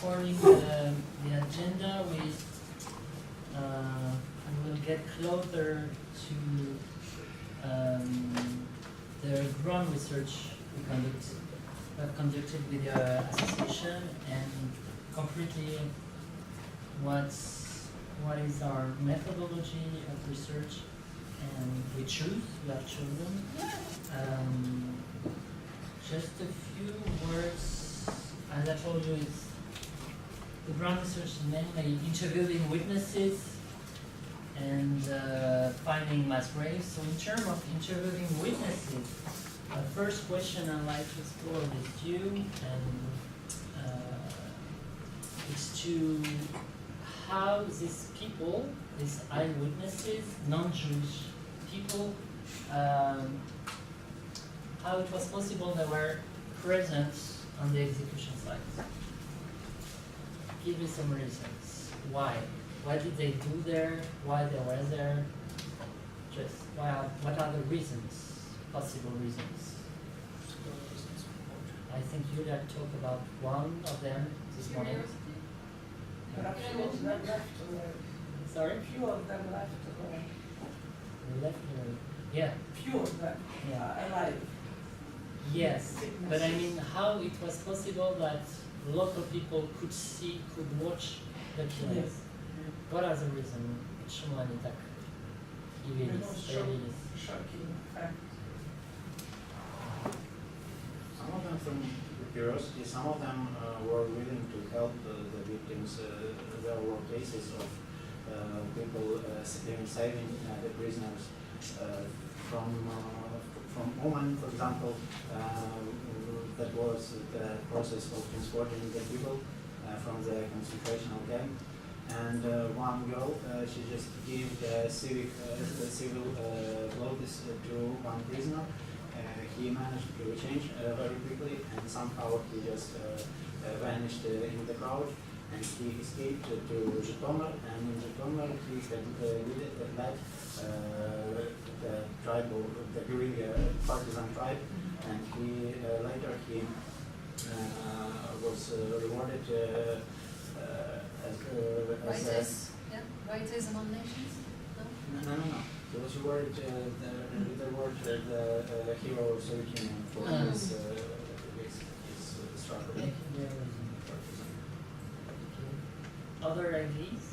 according to the agenda, we will get closer to the ground research we have conducted with the association, and concretely what is our methodology of research, and we have chosen. Just a few words, as I told you, it's the ground research is mainly interviewing witnesses and finding mass graves. So in terms of interviewing witnesses, the first question I'd like to explore with you, and is to how these people, these eyewitnesses, non-Jewish people, how it was possible they were present on the execution sites. Give me some reasons. Why? What did they do there? Why they were there? Just what are the reasons, possible reasons? I think you'd have talked about one of them this morning. But a few of them left alone. Sorry? Few of them left alone. Left alone. Yeah. Few of them are alive. Yes, but I mean how it was possible that local people could watch the killings. What are the reasons? Чому вони так явились, появились? Shocking fact. Some of them from curiosity, some of them were willing to help the victims. There were cases of people saving the prisoners from Oman, for example. That was the process of transporting the people from the concentration camp. And one girl, she just gave the civil clothes to one prisoner. He managed to change very quickly, and somehow he just vanished in the crowd, and he escaped to Zhytomyr, and in Zhytomyr he had led the tribal, the guerrilla partisan tribe, and later he was rewarded Writers among nations? No. He was rewarded with the word the hero of Soviet Union for his struggle. Other ideas?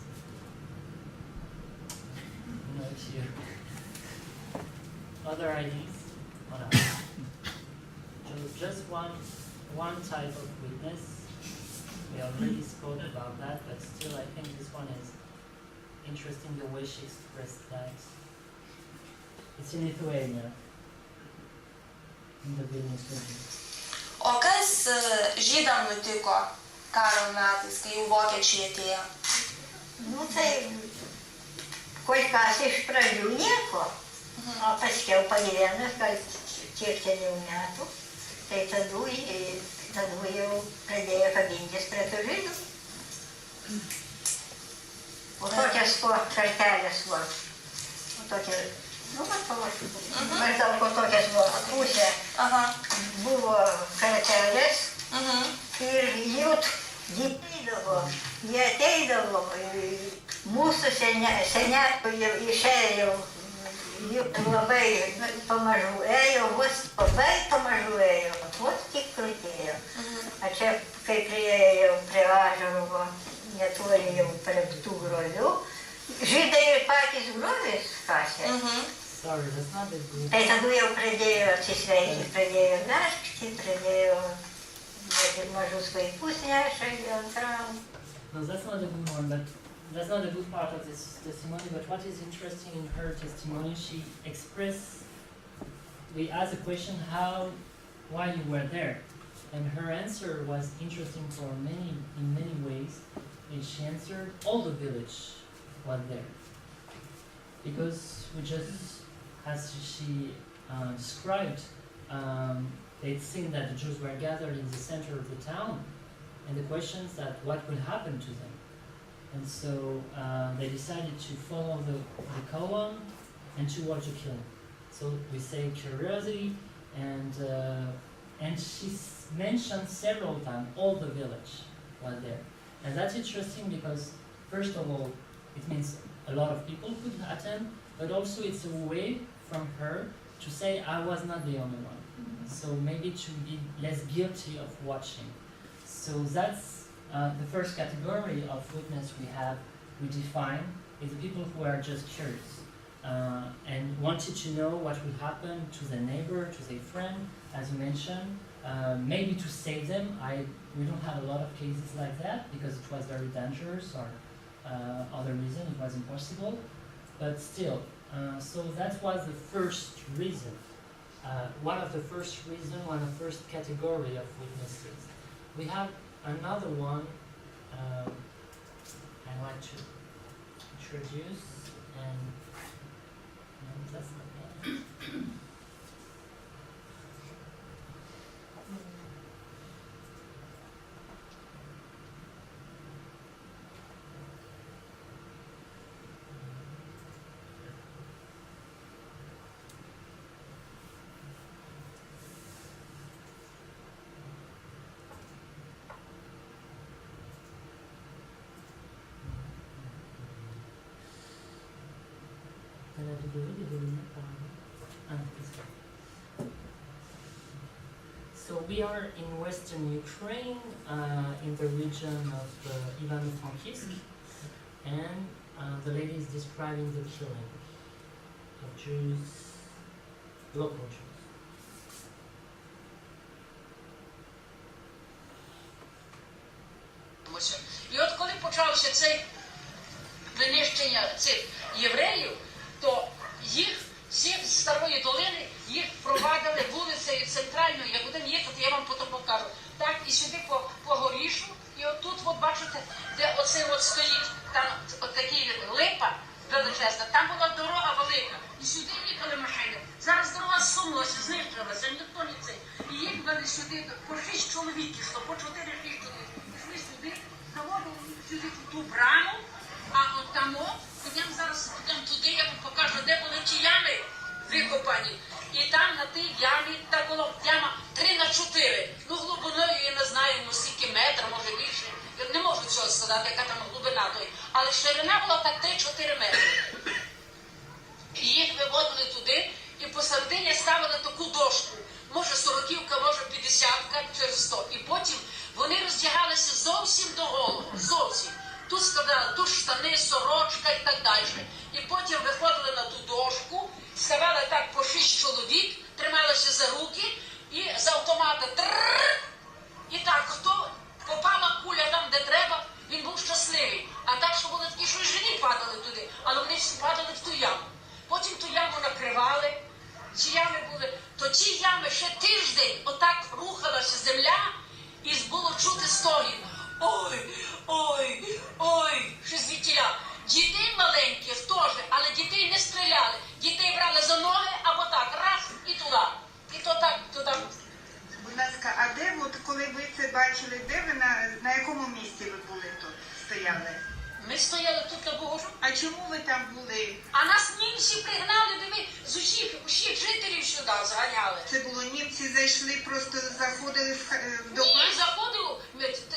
No, it's you. Other ideas? Oh, no. Just one type of witness. We already spoke about that, but still I think this one is interesting the way she expressed that. It's in Lithuania, in the Vilnius region. O kas žydam nutiko karo metais, kai jau vokiečiai atėjo? Nu tai, kol kas iš pradžių nieko, o paskiau pagyvenus, gal tiek kelių metų, tai tada jau pradėjo kabintis prie tų žydų. O tokias kartelės, o tokias, maždaug po tokias pusė buvo kartelės ir jie ateidavo, mūsų senelių išėjo, jų labai pamažu ėjo, vos labai pamažu ėjo, vos tik krutėjo. A čia, kai priėjo prie Ažarovo, netoli jau prie tų grovių, žydai ir patys grovis kasė. Tai tada jau pradėjo atsisveikinti, pradėjo verkti, pradėjo mažus vaikus neša ant rankų. No, that's not a good one, but that's not a good part of this testimony, but what is interesting in her testimony, she expressed, we asked the question, why you were there? And her answer was interesting in many ways. And she answered, all the village was there. Because we just, as she described, they'd seen that the Jews were gathered in the center of the town, and the questions that what will happen to them. And so they decided to follow the column and to watch the killing. So we say curiosity, and she mentioned several times all the village was there. And that's interesting because, first of all, it means a lot of people could attend, but also it's a way from her to say I was not the only one. So maybe to be less guilty of watching. So that's the first category of witness we define, is the people who are just curious and wanted to know what would happen to their neighbor, to their friend, as you mentioned, maybe to save them. We don't have a lot of cases like that because it was very dangerous or other reason it was impossible, but still. So that was the first reason. One of the first category of witnesses. We have another one I'd like to introduce, and no, that's not bad. So we are in western Ukraine, in the region of Ivano-Frankivsk, and the lady is describing the killing of Jews, local Jews. І от коли почався це винищення цих євреїв, то їх всі з Старої долини, їх провадили вулицею центральною, як будемо їхати, я вам потім покажу. Так, і сюди по горішу, і отут, от бачите, де оце от стоїть, там от такі липа величезна, там була дорога велика, і сюди їхали машини. Зараз дорога сумилася, знищилася, ніхто не цей. І їхали сюди, по 6 чоловік йшло, по 4-6 чоловік. Пішли сюди, заводили сюди в ту браму, а от там, підемо зараз туди, я вам покажу, де були ті ями викопані. І там на тій ямі, та була яма 3х4. Ну, глибиною я не знаю, ну, скільки метр, може більше. Я не можу цього сказати, яка там глибина тої. Але ширина була так 3-4 метри. І їх виводили туди, і посередині ставили таку дошку. Може 40-ка, може 50-ка, через 100. І потім вони роздягалися зовсім до голову, зовсім. Тут складали, тут штани, сорочка і так далі. І потім виходили на ту дошку, ставали так по 6 чоловік, трималися за руки і з автомата трррррр. І так, хто попала куля там, де треба, він був щасливий. А так, що були такі, що й живі падали туди, але вони всі падали в ту яму. Потім ту яму накривали, ці ями були, то ті ями ще тиждень отак рухалася земля, і було чути стогін. Ой, ой, ой, що звідтіля. Дітей маленьких теж, але дітей не стріляли. Дітей брали за ноги або так, раз і туди. І то так, туди. Будь ласка, а де, от, коли ви це бачили, де ви, на якому місці ви були тут, стояли? Ми стояли тут на Богожу. А чому ви там були? А нас німці пригнали, диви, з усіх жителів сюди зганяли. Це було німці зайшли, просто заходили в дома? Ні, заходив,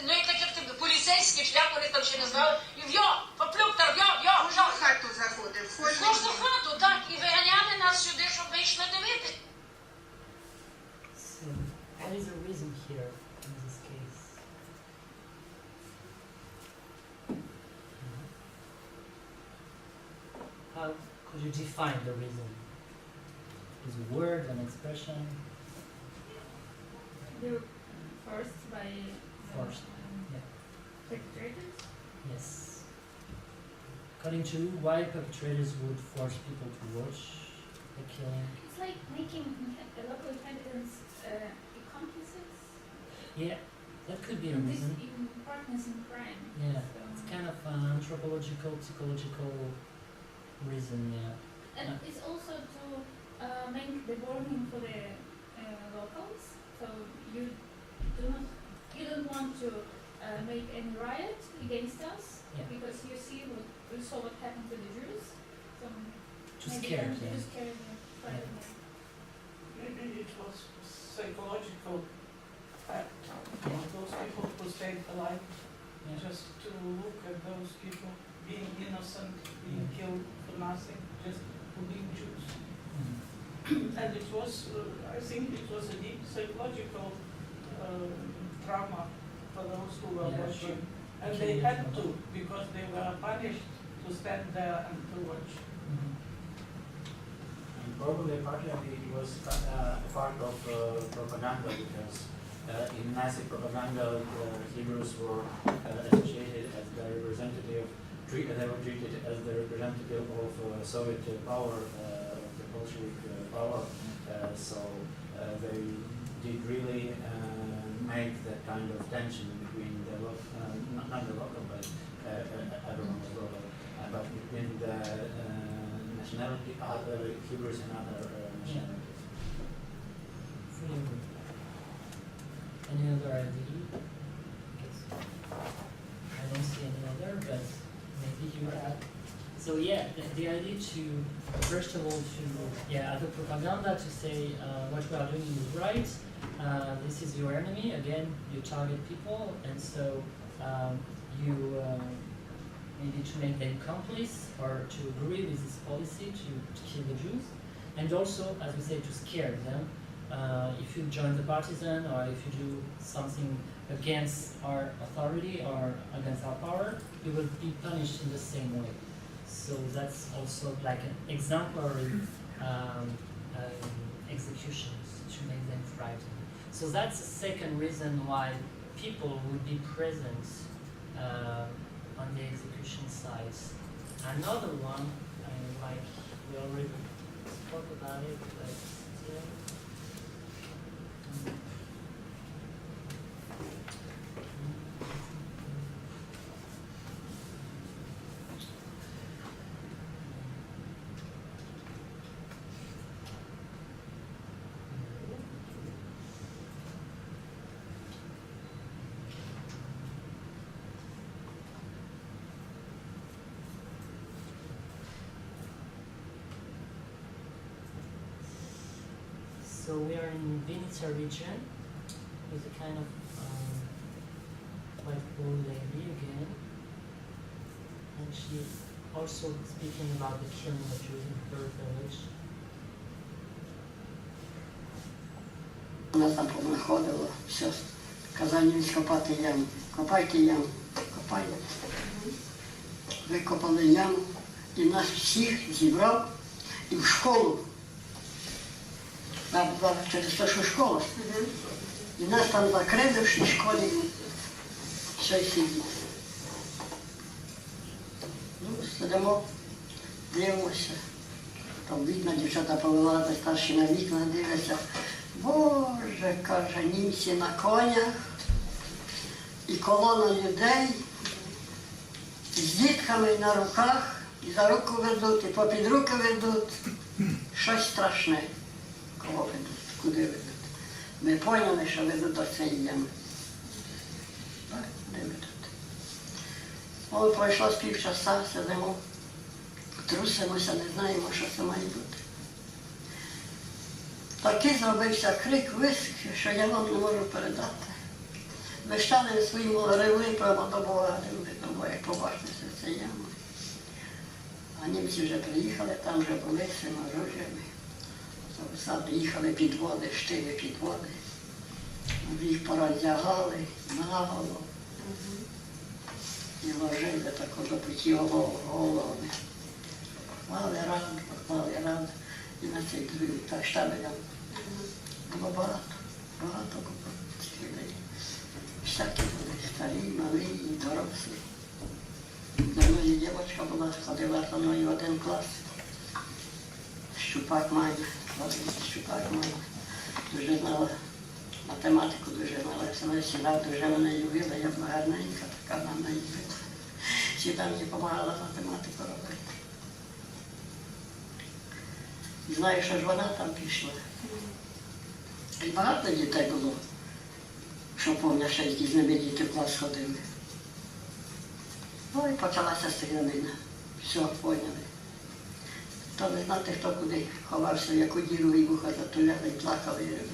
ну як таке поліцейський шлях, вони там ще не знали. І в'йо, поплюктар, в'йо. Кожну хату заходив, В кожну хату, так, і виганяли нас сюди, щоб ми йшли дивитися. So, what is the reason here in this case? How could you define the reason? Is a word, an expression? They were forced by Forced, yeah. perpetrators. Yes. According to you, why perpetrators would force people to watch the killing? It's like making local inhabitants accomplices. Yeah, that could be a This reason. in partners in crime. Yeah, So, it's kind of an anthropological, psychological reason, yeah. and it's also to make the warning for the locals. So you don't want to make any riot against us, Yeah. because you saw what happened to the Jews. So To maybe scare to them. scare them. frighten them. Maybe it was psychological fact. Those people who stayed alive just to look at those people being innocent, being killed for nothing, just for being Jews. And it was, I think it was a deep psychological trauma for those who were watching. And they had to, because they were punished to stand there and to watch. And probably partly it was part of propaganda, because in Nazi propaganda, Hebrews were associated as the representative, they were treated as the representative of Soviet power, of the Bolshevik power. So they did really make that kind of tension between the not the local, but everyone was local, but between the nationality, other Hebrews and other nationalities. Fully agree. Any other idea? I don't see any other, but maybe you add. So yeah, the idea to, first of all, to, as a propaganda, to say what we are doing is right, this is your enemy, again, you target people, and so you maybe to make them complice or to agree with this policy to kill the Jews, and also, as we say, to scare them. If you join the partisan or if you do something against our authority or against our power, you will be punished in the same way. So that's also like an exemplary executions to make them frightened. So that's the second reason why people would be present on the execution sites. Another one, like we already spoke about it, but still. So we are in Vinnytsia region with a kind of white old lady again, and she also speaking about the killing of Jews in her village. Нас там понаходило, все, казали відкопати яму. Копайте яму, копайте. Викопали яму, і нас всіх зібрав і в школу. Нам була через те, що школа. І нас там закрили в цій школі, все й сидіти. Ну, сидимо, дивимося. Там вікна, дівчата повилазили, старші на вікна дивляться. Боже, каже, німці на конях, і колона людей, з дітками на руках, і за руку ведуть, і попід руки ведуть. Щось страшне. Кого ведуть, куди ведуть. Ми поняли, що ведуть до цієї ями. Так, де ведуть. О, пройшло з півчаса, сидимо, трусимося, не знаємо, що це має бути. Такий зробився крик, виск, що я вам не можу передати. Вищали своїм ревли прямо до Бога, до Бога, як побачилися в цій ямі. А німці вже приїхали, там вже були з цими оружиями. Їхали підводи, штири підводи. Їх пороздягали наголо. І ложили тако до путі голови. Мали раду. І на цей другий так штабелям було багато людей. Всякі були, старі, малі і дорослі. За мною дівчинка була, ходила за мною в один клас. Щупак має, дуже знала математику, дуже знала. Сама сіла, дуже мене любила, я була гарненька, така вона мене любила. Сіда мені допомагала математику робити. І знаю, що ж вона там пішла. І багато дітей було, що пам'ятаю, що які з ними діти в клас ходили. Ну і почалася стрілянина. Все, поняли. То не знати, хто куди ховався, яку діру і вуха затуляли, і плакали, і робили.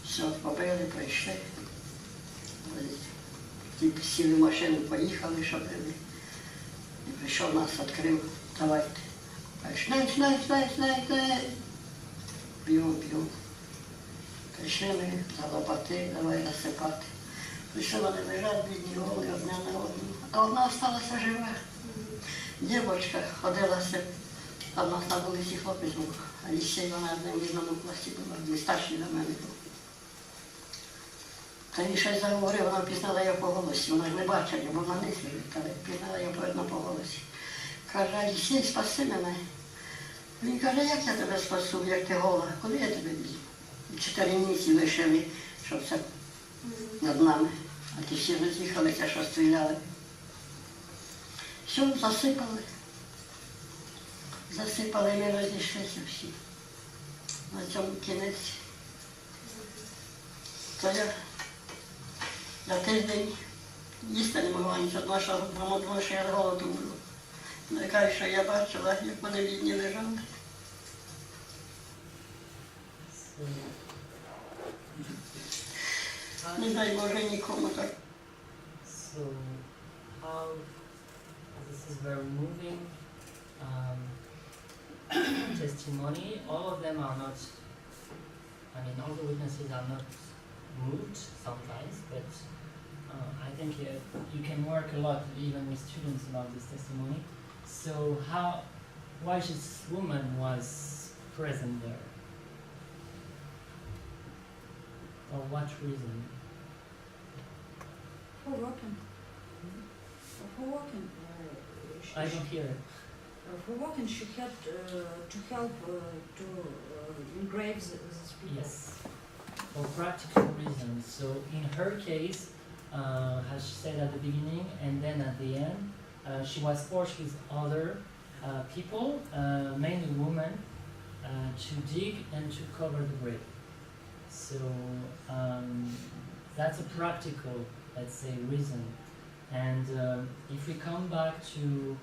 Все, побили, прийшли. Тільки сіли в машину, поїхали, щоб не. І прийшов нас, відкрив, давайте. Шнай. Б'ємо. Прийшли ми за лопати, давай насипати. Прийшли вони лежать, бідні, голі, одне на одну. А одна залишилася жива. Дівчинка ходилася, а в нас на вулиці хлопець був, а лісей вона в різному класі була, не старший до мене був. Та він щось заговорив, вона впізнала його по голосі, вона ж не бачила, бо вона не служить, але впізнала його видно по голосі. Каже, Алісей, спаси мене. Він каже, як я тебе спасу, як ти гола, коли я тебе візьму? 4 місяці лишили, щоб це над нами, а ті всі роз'їхалися, що стріляли. Все, засипали, і ми розійшлися всі. На цьому кінець. То я тиждень їсти не могла нічого, тому що мама думала, що я з голоду буду. Не кажу, що я бачила, як вони бідні лежали. Не дай Боже нікому так. So, how this is very moving testimony. All of them are not, I mean, all the witnesses are not moved sometimes, but I think you can work a lot even with students about this testimony. So why this woman was present there? For what reason? For working. For working. I don't hear it. For working, she had to help to engrave these people. Yes, for practical reasons. So in her case, as she said at the beginning and then at the end, she was forced with other people, mainly women, to dig and to cover the grave. So that's a practical, let's say, reason. And if we come back to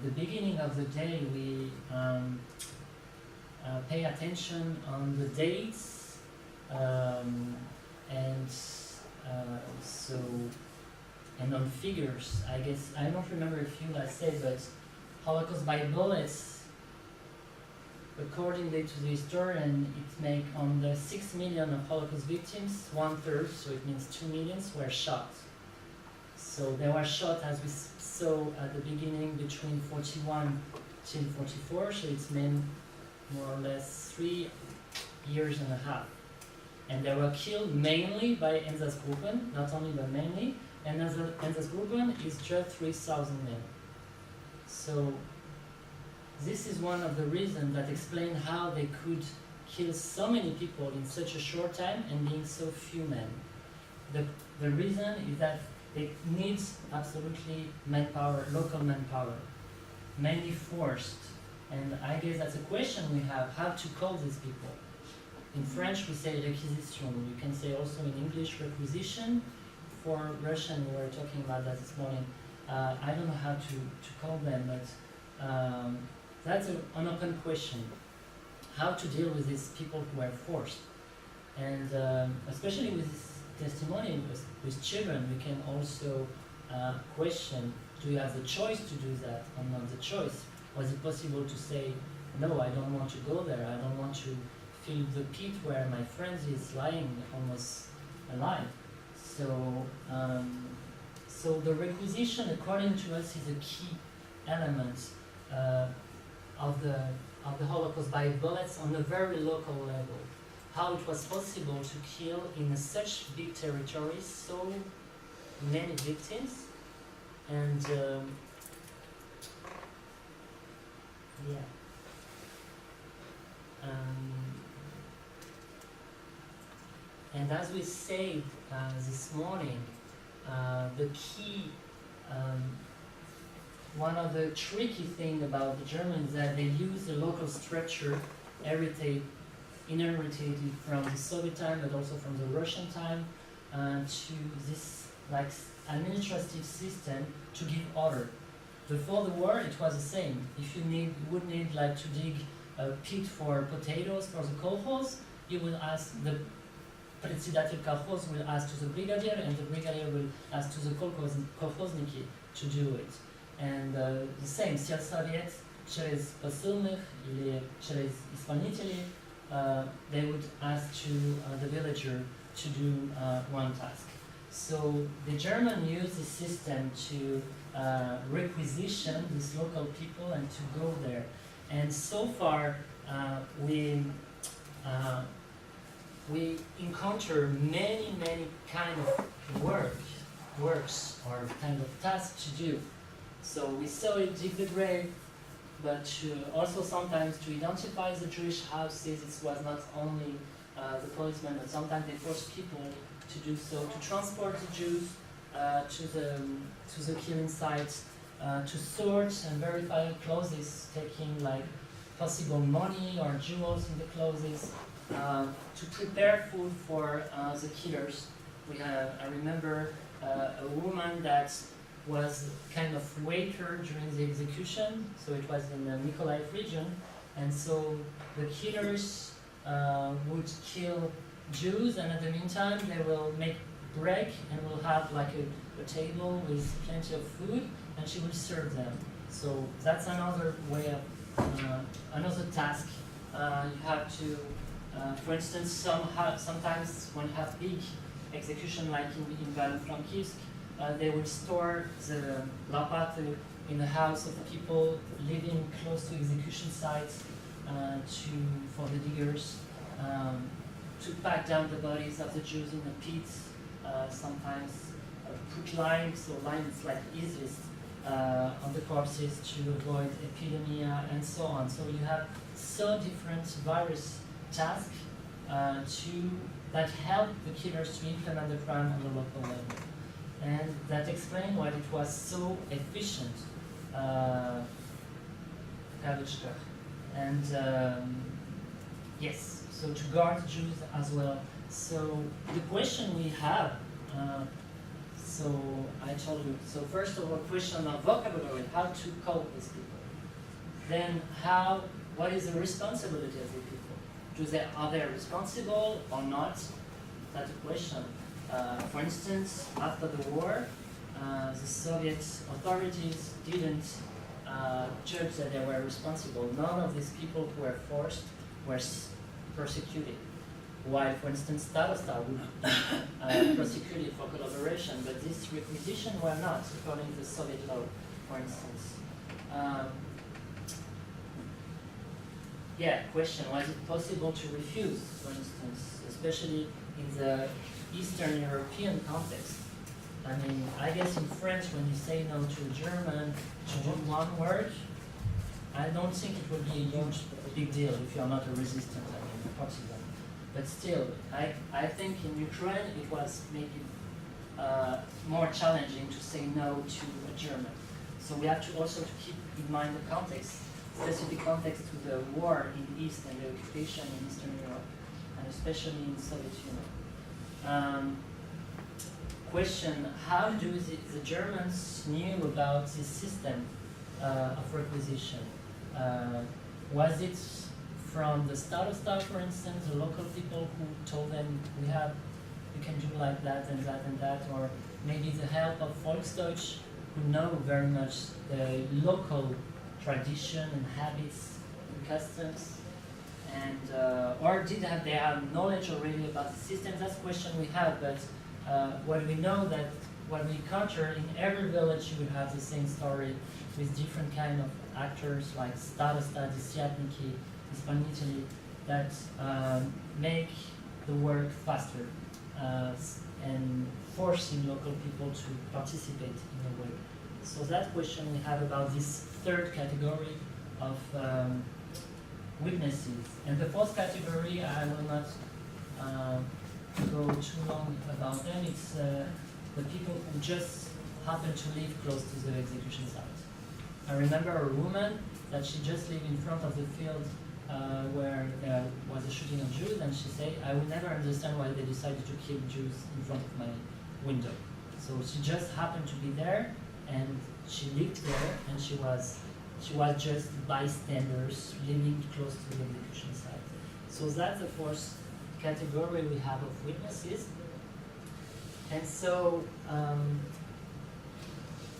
the beginning of the day, we pay attention on the dates and on figures. I guess I don't remember if you guys said, but Holocaust by bullets, according to the historian, it make on the 6 million of Holocaust victims, 1/3, so it means 2 million, were shot. So they were shot, as we saw at the beginning, between 41 till 44, so it's been more or less 3 years and a half. And they were killed mainly by Einsatzgruppen, not only but mainly, and Einsatzgruppen is just 3,000 men. So this is one of the reasons that explain how they could kill so many people in such a short time and being so few men. The reason is that they need absolutely manpower, local manpower, mainly forced. And I guess that's a question we have, how to call these people. In French we say réquisition, you can say also in English requisition. For Russian, we were talking about that this morning. I don't know how to call them, but that's an open question. How to deal with these people who are forced. And especially with this testimony with children, we can also question, do you have the choice to do that or not the choice? Was it possible to say, no, I don't want to go there, I don't want to feel the pit where my friend is lying almost alive. So the requisition, according to us, is a key element of the Holocaust by bullets on a very local level. How it was possible to kill in such big territories so many victims, and and as we said this morning, the key, one of the tricky things about the Germans is that they use the local structure inherited from the Soviet time, but also from the Russian time, to this like administrative system to give order. Before the war, it was the same. If you would need like to dig a pit for potatoes for the kolkhoz, you would ask председатель колхоз will ask to the brigadier, and the brigadier will ask to the колхозники to do it. And the same, сельсовет через посыльных или через исполнителей, they would ask to the villager to do one task. So the German used the system to requisition these local people and to go there. And so far, we encounter many kind of works or kind of tasks to do. So we saw it dig the grave, but also sometimes to identify the Jewish houses. It was not only the policemen, but sometimes they forced people to do so, to transport the Jews to the killing sites, to sort and verify the clothes, taking like possible money or jewels in the clothes, to prepare food for the killers. I remember a woman that was kind of waiter during the execution, so it was in the Mykolaiv region, and so the killers would kill Jews, and at the meantime they will make break and will have like a table with plenty of food, and she will serve them. So that's another way of another task. You have to, for instance, sometimes when you have big execution like in Frankivsk, they will store the lopaty in the house of people living close to execution sites for the diggers, to pack down the bodies of the Jews in the pits, sometimes put lime, so lime is like easiest on the corpses to avoid epidemic and so on. So you have so different various tasks that help the killers to implement the crime on the local level. And that explains why it was so efficient. And yes, so to guard Jews as well. So the question we have, so I told you, so first of all, question of vocabulary, how to cope with people. Then what is the responsibility of the people? Are they responsible or not? That's a question. For instance, after the war, the Soviet authorities didn't judge that they were responsible. None of these people who were forced were persecuted. While, for instance, Starosta would be prosecuted for collaboration, but these requisitions were not, according to the Soviet law, for instance. Question, was it possible to refuse, for instance, especially in the Eastern European context? I mean, I guess in French, when you say no to a German to do one word, I don't think it would be a big deal if you're not a resistant, I mean, a partisan. But still, I think in Ukraine it was maybe more challenging to say no to a German. So we have to also keep in mind the context, specific context to the war in the East and the occupation in Eastern Europe, and especially in Soviet Union. Question, how do the Germans knew about this system of requisition? Was it from the Starosta, for instance, the local people who told them, you can do like that and that and that, or maybe the help of Volksdeutsch, who know very much the local tradition and habits and customs, and or did they have knowledge already about the system? That's a question we have, but what we know that what we encounter in every village, you will have the same story with different kind of actors like Starosta, Desiatniki, Hispanitali, that make the work faster and forcing local people to participate in a way. So that question we have about this third category of witnesses. And the fourth category, I will not go too long about them. It's the people who just happen to live close to the execution site. I remember a woman that she just lived in front of the field where there was a shooting of Jews, and she said, I will never understand why they decided to kill Jews in front of my window. So she just happened to be there, and she lived there, and she was just bystanders living close to the execution site. So that's the fourth category we have of witnesses. And so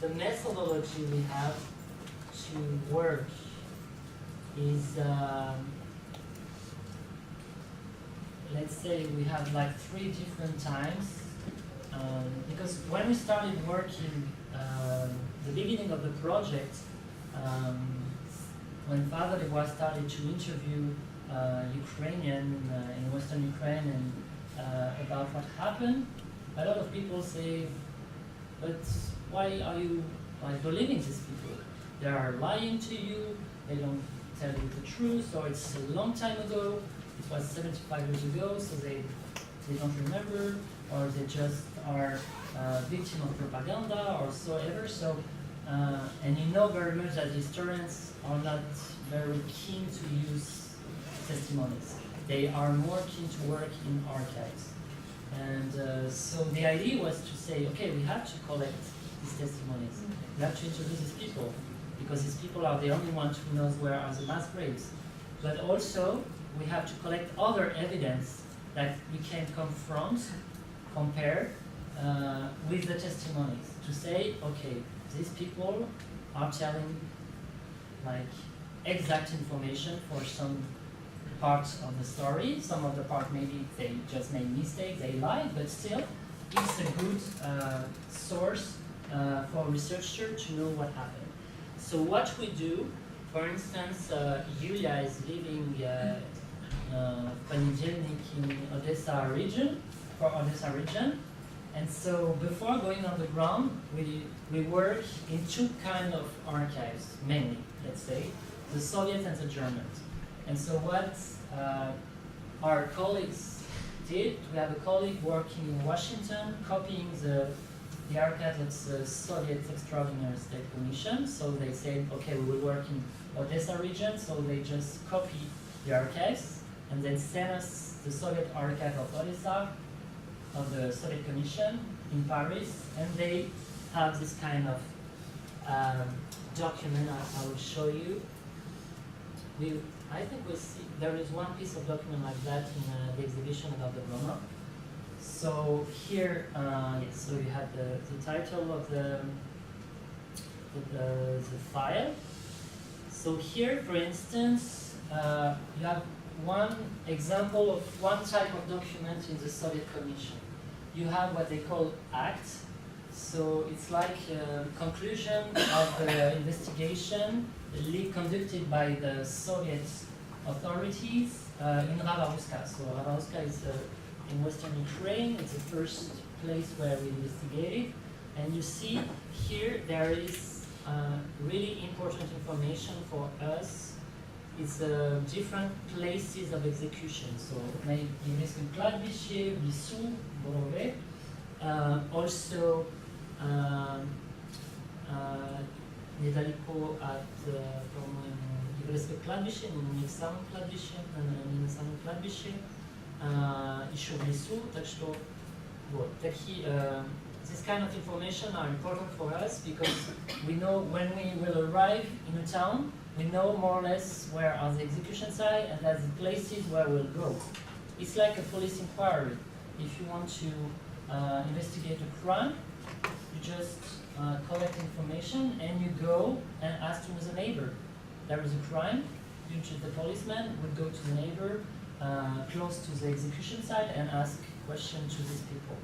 the methodology we have to work is, let's say we have like 3 different times. Because when we started working, the beginning of the project, when Father Leroy started to interview Ukrainian in Western Ukraine and about what happened, a lot of people say, but why are you like believing these people? They are lying to you, they don't tell you the truth, or it's a long time ago, it was 75 years ago, so they don't remember, or they just are victim of propaganda or so ever. So, and you know very much that historians are not very keen to use testimonies. They are more keen to work in archives. And so the idea was to say, okay, we have to collect these testimonies. We have to introduce these people, because these people are the only ones who knows where are the mass graves. But also, we have to collect other evidence that we can confront, compare with the testimonies, to say, okay, these people are telling like exact information for some parts of the story. Some of the part maybe they just made mistakes, they lied, but still it's a good source for a researcher to know what happened. So what we do, for instance, Yulia is living Poniedzielnik in Odessa region, and so before going on the ground, we work in 2 kind of archives, mainly, let's say, the Soviet and the Germans. And so what our colleagues did, we have a colleague working in Washington, copying the archives of the Soviet Extraordinary State Commission. So they said, okay, we will work in Odessa region, so they just copy the archives and then send us the Soviet archive of Odessa, of the Soviet Commission in Paris, and they have this kind of document I will show you. I think we see, there is one piece of document like that in the exhibition about the Roma. So here, yes, so you have the title of the file. So here, for instance, you have one example of one type of document in the Soviet Commission. You have what they call act. So it's like a conclusion of the investigation conducted by the Soviet authorities in Ravaruska. So Ravaruska is in Western Ukraine. It's the first place where we investigated. And you see here there is really important information for us. It's different places of execution. So Еврейское кладбище, в лесу, Борове. Also недалеко от, по-моему, еврейского кладбища, но не в самом кладбище, не на самом кладбище, еще в лесу, так что вот такие. This kind of information are important for us because we know when we will arrive in a town, we know more or less where are the execution sites and that's the places where we'll go. It's like a police inquiry. If you want to investigate a crime, you just collect information and you go and ask to the neighbor. There is a crime, the policeman would go to the neighbor close to the execution site and ask questions to these people.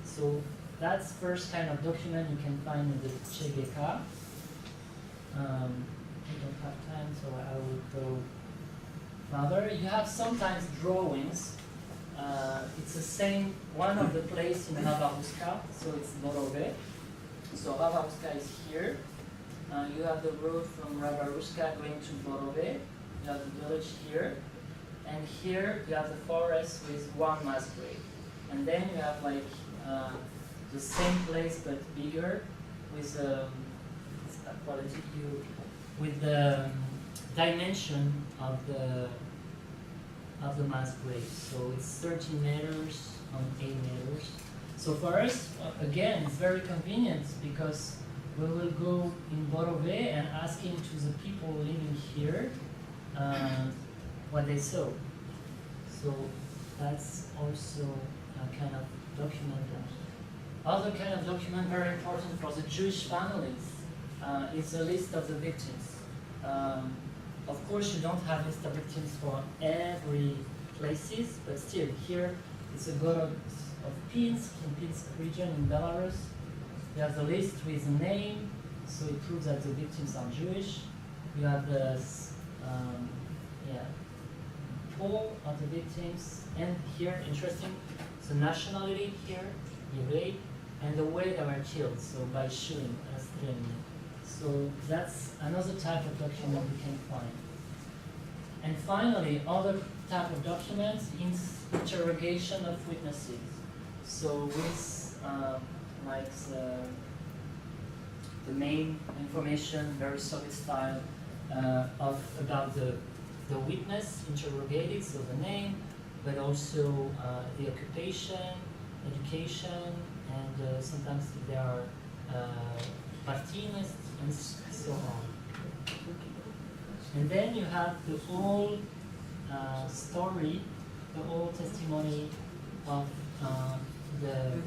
So that's first kind of document you can find in the CGK. We don't have time, so I will go further. You have sometimes drawings. It's the same, one of the place in Ravaruska, so it's Borove. So Ravaruska is here. You have the road from Ravaruska going to Borove. You have the village here. And here you have the forest with one mass grave. And then you have like the same place but bigger with quality view, with the dimension of the mass grave. So it's 13 meters on 8 meters. So for us, again, it's very convenient because we will go in Borove and asking to the people living here what they saw. So that's also a kind of document. Other kind of document very important for the Jewish families is a list of the victims. Of course, you don't have list of victims for every places, but still here it's a Golokos of Pinsk, in Pinsk region in Belarus. You have the list with the name, so it proves that the victims are Jewish. You have the poll of the victims, and here, interesting, the nationality here, Еврей, and the way they were killed, so by shooting, расстреляны. So that's another type of document we can find. And finally, other type of documents is interrogation of witnesses. So with like the main information, very Soviet style, about the witness interrogated, so the name, but also the occupation, education, and sometimes if they are partinists and so on. And then you have the whole story, the whole testimony of the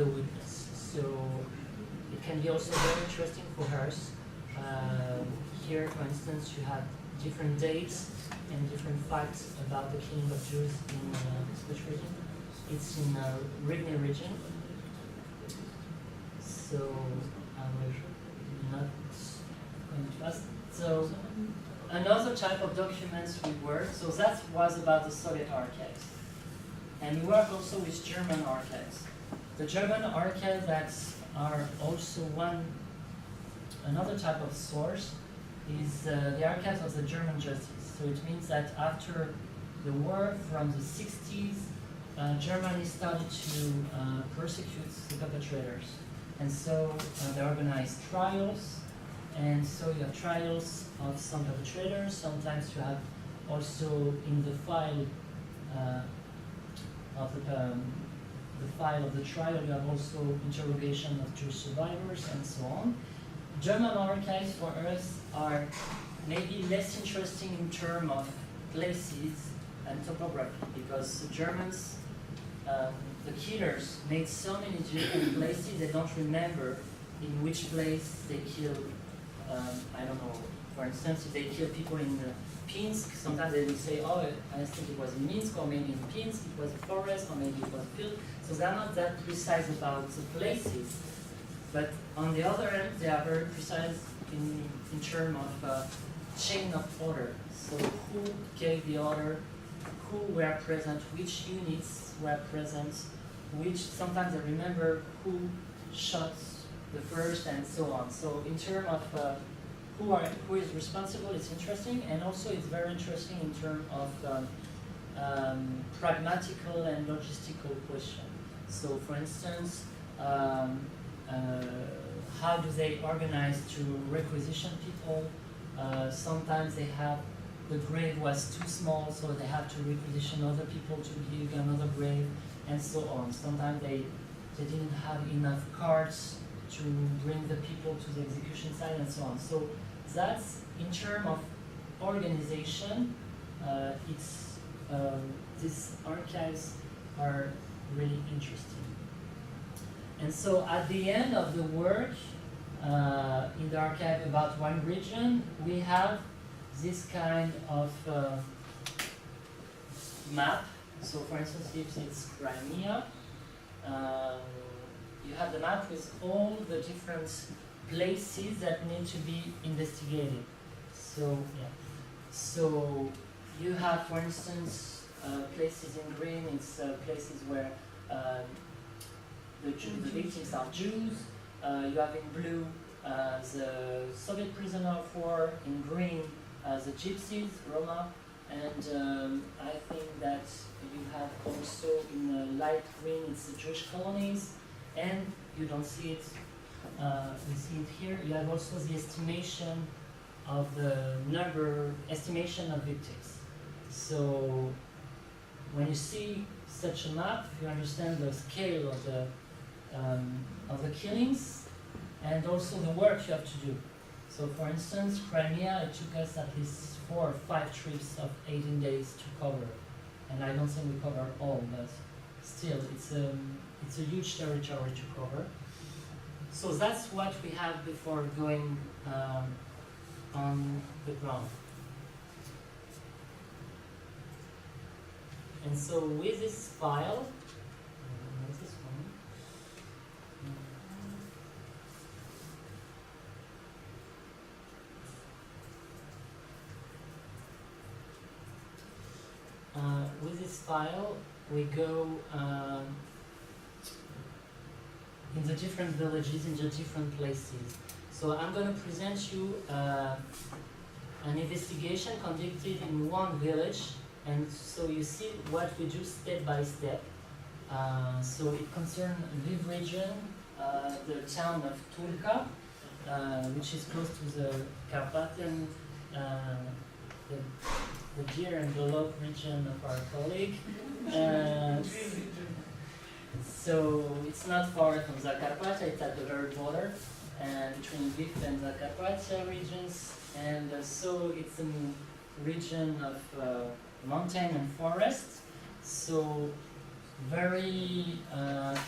witness. So it can be also very interesting for hers. Here, for instance, you have different dates and different facts about the killing of Jews in which region? It's in Rivne region. So I will not going too fast. So another type of documents we work. So that was about the Soviet archives, and we work also with German archives. The German archives that are also another type of source is the archives of the German justice. So it means that after the war from the 60s, Germany started to persecute the perpetrators. And so they organized trials, and so you have trials of some perpetrators. Sometimes you have also in the file of the file of the trial, you have also interrogation of Jewish survivors and so on. German archives for us are maybe less interesting in terms of places and topography, because the Germans, the killers, made so many different places they don't remember in which place they killed. I don't know. For instance, if they kill people in Pinsk, sometimes they will say, "Oh, I think it was in Minsk, or maybe in Pinsk it was a forest, or maybe it was a field." So they're not that precise about the places. But on the other hand, they are very precise in terms of chain of order. So who gave the order, who were present, which units were present, which sometimes they remember who shot the first and so on. So in terms of who is responsible, it's interesting, and also it's very interesting in terms of pragmatical and logistical question. So for instance, how do they organize to requisition people? Sometimes they have, the grave was too small, so they have to requisition other people to dig another grave, and so on. Sometimes they didn't have enough carts to bring the people to the execution site, and so on. So that's, in terms of organization, these archives are really interesting. And so at the end of the work, in the archive about one region, we have this kind of map. So for instance, if it's Crimea, you have the map with all the different places that need to be investigated. So, yeah. So you have, for instance, places in green, it's places where the victims are Jews. You have in blue the Soviet prisoner of war, in green the Gypsies, Roma, and I think that you have also in light green it's the Jewish colonies, and you don't see it, we see it here. You have also the estimation of the estimation of victims. So when you see such a map, you understand the scale of the killings, and also the work you have to do. So for instance, Crimea, it took us at least 4 or 5 trips of 18 days to cover. and I don't think we cover all, but still, it's a huge territory to cover. So that's what we have before going on the ground. And so with this file, this one. With this file, we go in the different villages, in the different places. So I'm going to present you an investigation conducted in one village, and so you see what we do step by step. So it concerns Lviv region, the town of Turka, which is close to the Carpathian, the dear and beloved region of our colleague. So it's not far from Zakarpattia, it's at the very border between Lviv and Zakarpattia regions. And so it's a region of mountain and forest. So very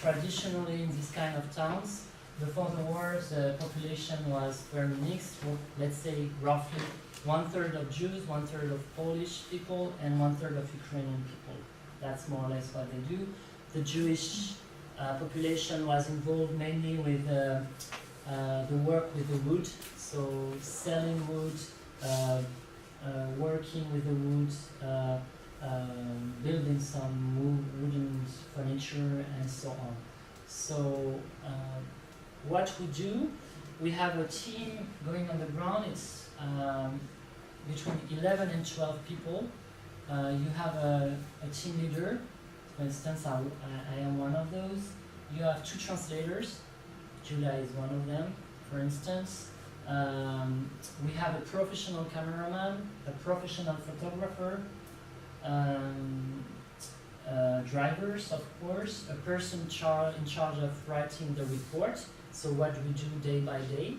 traditionally in these kind of towns, before the war, the population was very mixed. Let's say roughly 1/3 of Jews, 1/3 of Polish people, and 1/3 of Ukrainian people. That's more or less what they do. The Jewish population was involved mainly with the work with the wood, so selling wood, working with the wood, building some wooden furniture, and so on. So what we do, we have a team going on the ground. It's between 11 and 12 people. You have a team leader. For instance, I am one of those. You have 2 translators. Julia is one of them, for instance. We have a professional cameraman, a professional photographer, drivers, of course, a person in charge of writing the report, so what we do day by day,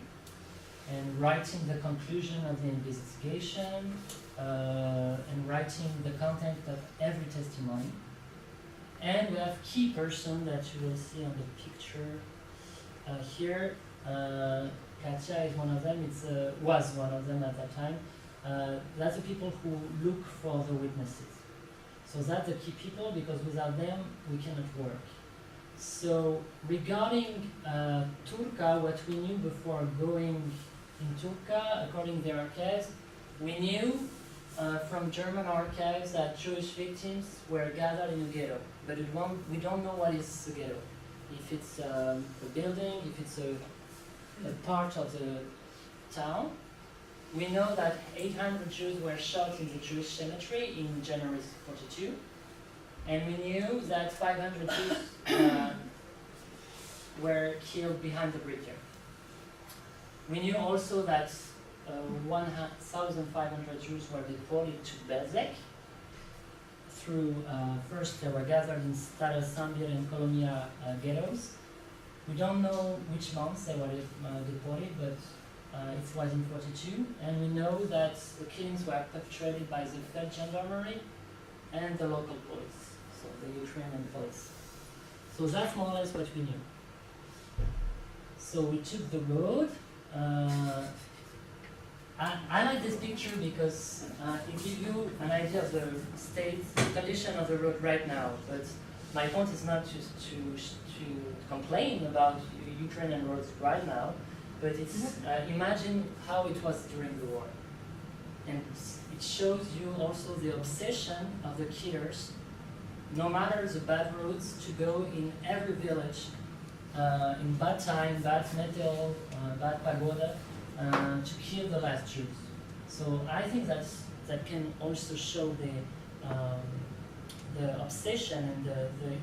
and writing the conclusion of the investigation, and writing the content of every testimony. And we have key person that you will see on the picture here. Katya is one of them. Was one of them at that time. That's the people who look for the witnesses. So that's the key people, because without them we cannot work. So regarding Turka, what we knew before going in Turka, according to the archives, we knew from German archives that Jewish victims were gathered in a ghetto, but we don't know what is a ghetto. If it's a building, if it's a part of the town. We know that 800 Jews were shot in the Jewish cemetery in January 42, and we knew that 500 Jews were killed behind the bridge. We knew also that 1,500 Jews were deported to Belzec. First they were gathered in Stara Sambir and Colonia ghettos. We don't know which months they were deported, but it was in 42, and we know that the killings were perpetrated by the Fed Gendarmerie and the local police, so the Ukrainian police. So that's more or less what we knew. So we took the road. I like this picture because it gives you an idea of the condition of the road right now. But my point is not to complain about Ukrainian roads right now, but it's imagine how it was during the war. And it shows you also the obsession of the killers, no matter the bad roads, to go in every village, in bad time, bad metal, bad pagoda, to kill the last Jews. So I think that can also show the obsession and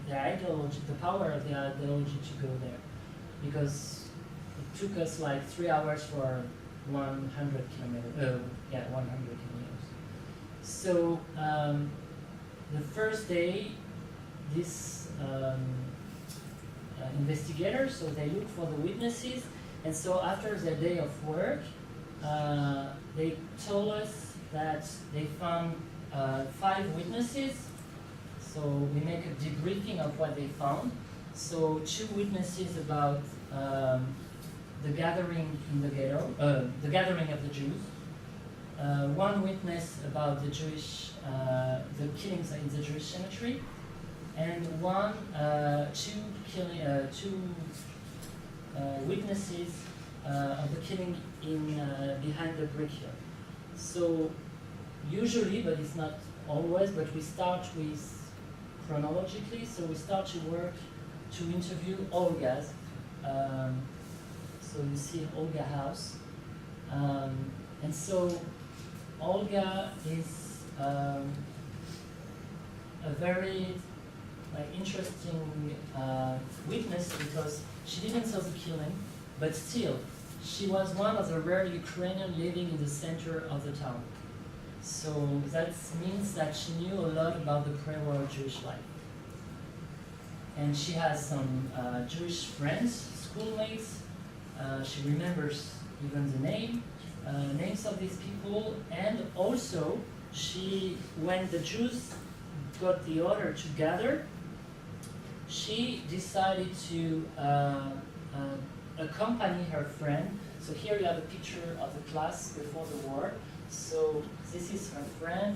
the ideology, the power of the ideology to go there, because it took us like 3 hours for 100 kilometers. 100 kilometers. So the first day, this investigators, so they look for the witnesses, and so after the day of work, they told us that they found 5 witnesses So we make a debriefing of what they found. So 2 witnesses about the gathering in the ghetto, the gathering of the Jews. 1 witness about the Jewish, the killings in the Jewish cemetery, and two witnesses of the killing in behind the brick here. So usually, but it's not always, but we start with chronologically. So we start to work to interview Olga's. So you see Olga house, and so Olga is a very interesting witness because she didn't saw the killing, but still she was one of the rare Ukrainians living in the center of the town. So that means that she knew a lot about the pre-war Jewish life. And she has some Jewish friends, schoolmates. She remembers even the names of these people, and also when the Jews got the order to gather, she decided to accompany her friend. So here you have a picture of the class before the war. So this is her friend.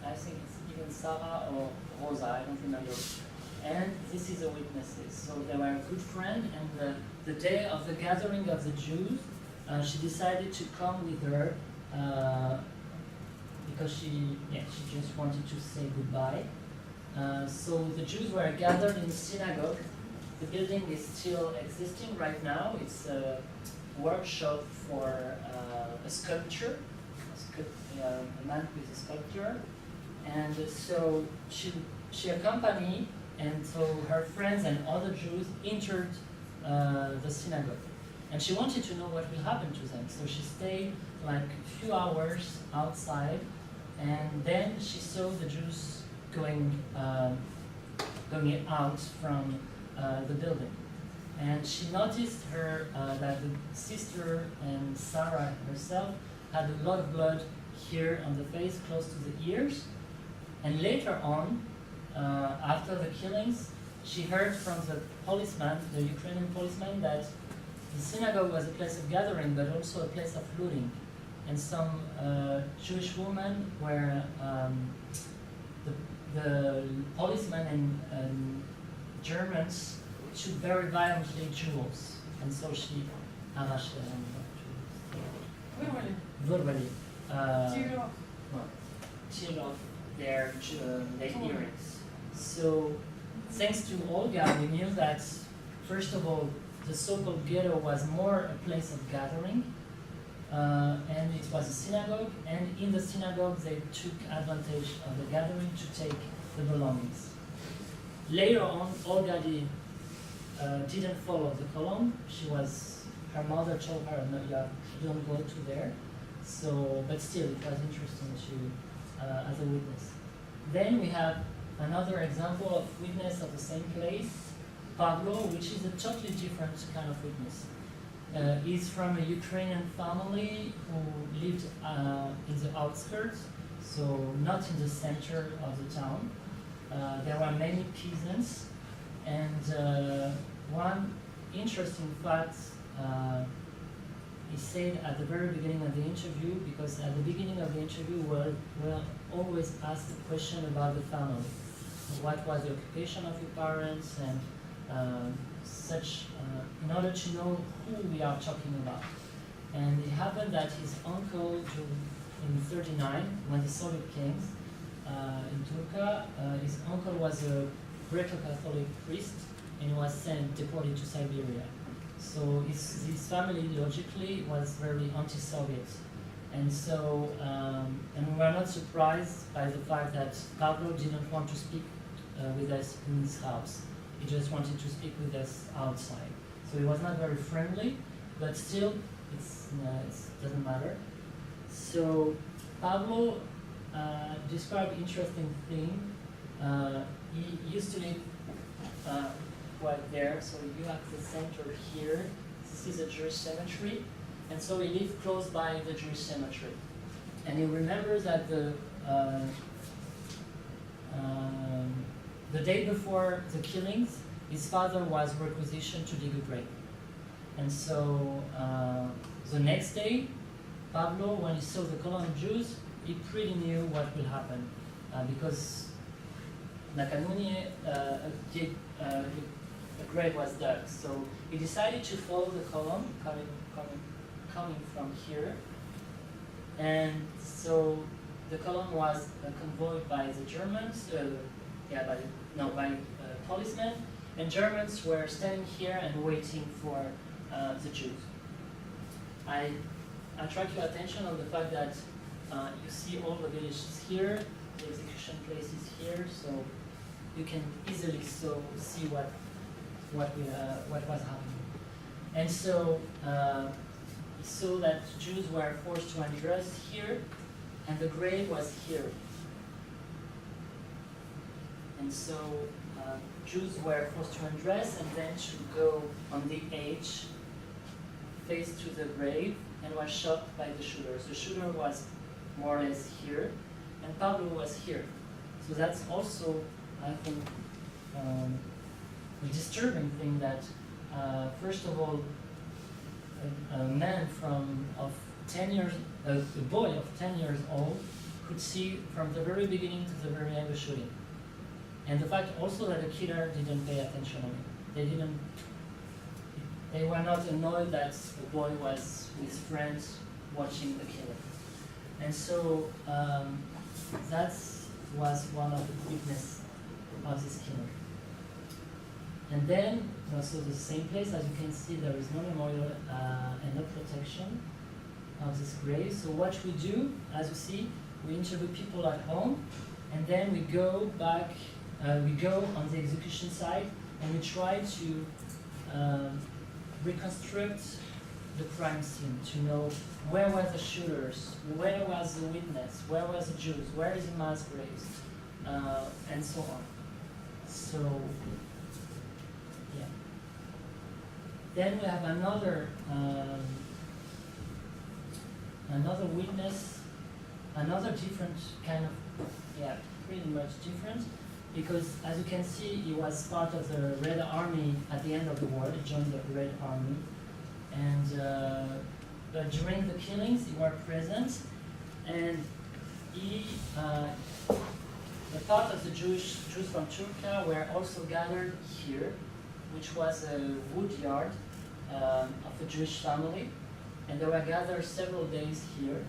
I think it's even Sarah or Rosa, I don't remember. And this is the witnesses. So they were a good friend, and the day of the gathering of the Jews, she decided to come with her because she just wanted to say goodbye. So the Jews were gathered in the synagogue. The building is still existing right now. It's a workshop for a sculpture, a man with a sculpture. And so she accompanied, and so her friends and other Jews entered the synagogue. And she wanted to know what will happen to them. So she stayed like a few hours outside, and then she saw the Jews going out from the building. And she noticed that the sister and Sarah herself had a lot of blood here on the face, close to the ears. And later on, after the killings, she heard from the policeman, the Ukrainian policeman, that the synagogue was a place of gathering, but also a place of looting. And some Jewish women were, the policemen and Germans took very violently jewels. And so she arrached them. Verbally. Tear off their earrings. So, thanks to Olga, we knew that, first of all, the so-called ghetto was more a place of gathering, and it was a synagogue, and in the synagogue they took advantage of the gathering to take the belongings. Later on, Olga didn't follow the column. Her mother told her, no, you don't go to there. So, but still, it was interesting as a witness. Then we have another example of witness of the same place, Pablo, which is a totally different kind of witness. He's from a Ukrainian family who lived in the outskirts, so not in the center of the town. There were many peasants, and one interesting fact he said at the very beginning of the interview, because at the beginning of the interview we'll always ask the question about the family. What was the occupation of your parents, and such, in order to know who we are talking about. And it happened that his uncle, in '39, when the Soviet came in Turkey, his uncle was a Greco-Catholic priest, and he was deported to Siberia. So his family, logically, was very anti-Soviet. And so, and we were not surprised by the fact that Pablo didn't want to speak with us in his house. He just wanted to speak with us outside. So he was not very friendly, but still, it doesn't matter. So Pablo described an interesting thing. He used to live right there, so you have the center here. This is a Jewish cemetery, and so he lived close by the Jewish cemetery. And he remembers that the day before the killings, his father was requisitioned to dig a grave. And so the next day, Pablo, when he saw the column of Jews, he pretty knew what will happen because Nakanuni, a grave was dug. So he decided to follow the column coming from here. And so the column was convoyed by the Germans, by policemen, and Germans were standing here and waiting for the Jews. I attract your attention on the fact that you see all the villages here, the execution place is here, so you can easily see what was happening. And so we saw that Jews were forced to undress here, and the grave was here. And so Jews were forced to undress and then to go on the edge, face to the grave, and was shot by the shooters. The shooter was more or less here, and Pablo was here. So that's also, I think, a disturbing thing that, first of all, a man of 10 years, a boy of 10 years old, could see from the very beginning to the very end the shooting. And the fact also that the killer didn't pay attention on it. They were not annoyed that the boy was with friends watching the killer. And so that was one of the weaknesses of this killer. And then, also the same place, as you can see, there is no memorial and no protection of this grave. So what we do, as you see, we interview people at home, and then we go back, we go on the execution site, and we try to reconstruct the crime scene, to know where were the shooters, where was the witness, where was the Jews, where is the mass graves, and so on. So, yeah. Then we have another witness, another different kind of, pretty much different, because as you can see, he was part of the Red Army at the end of the war. He joined the Red Army, and but during the killings, he was present, and he, the part of the Jews from Turkey were also gathered here, which was a wood yard of a Jewish family, and they were gathered several days here,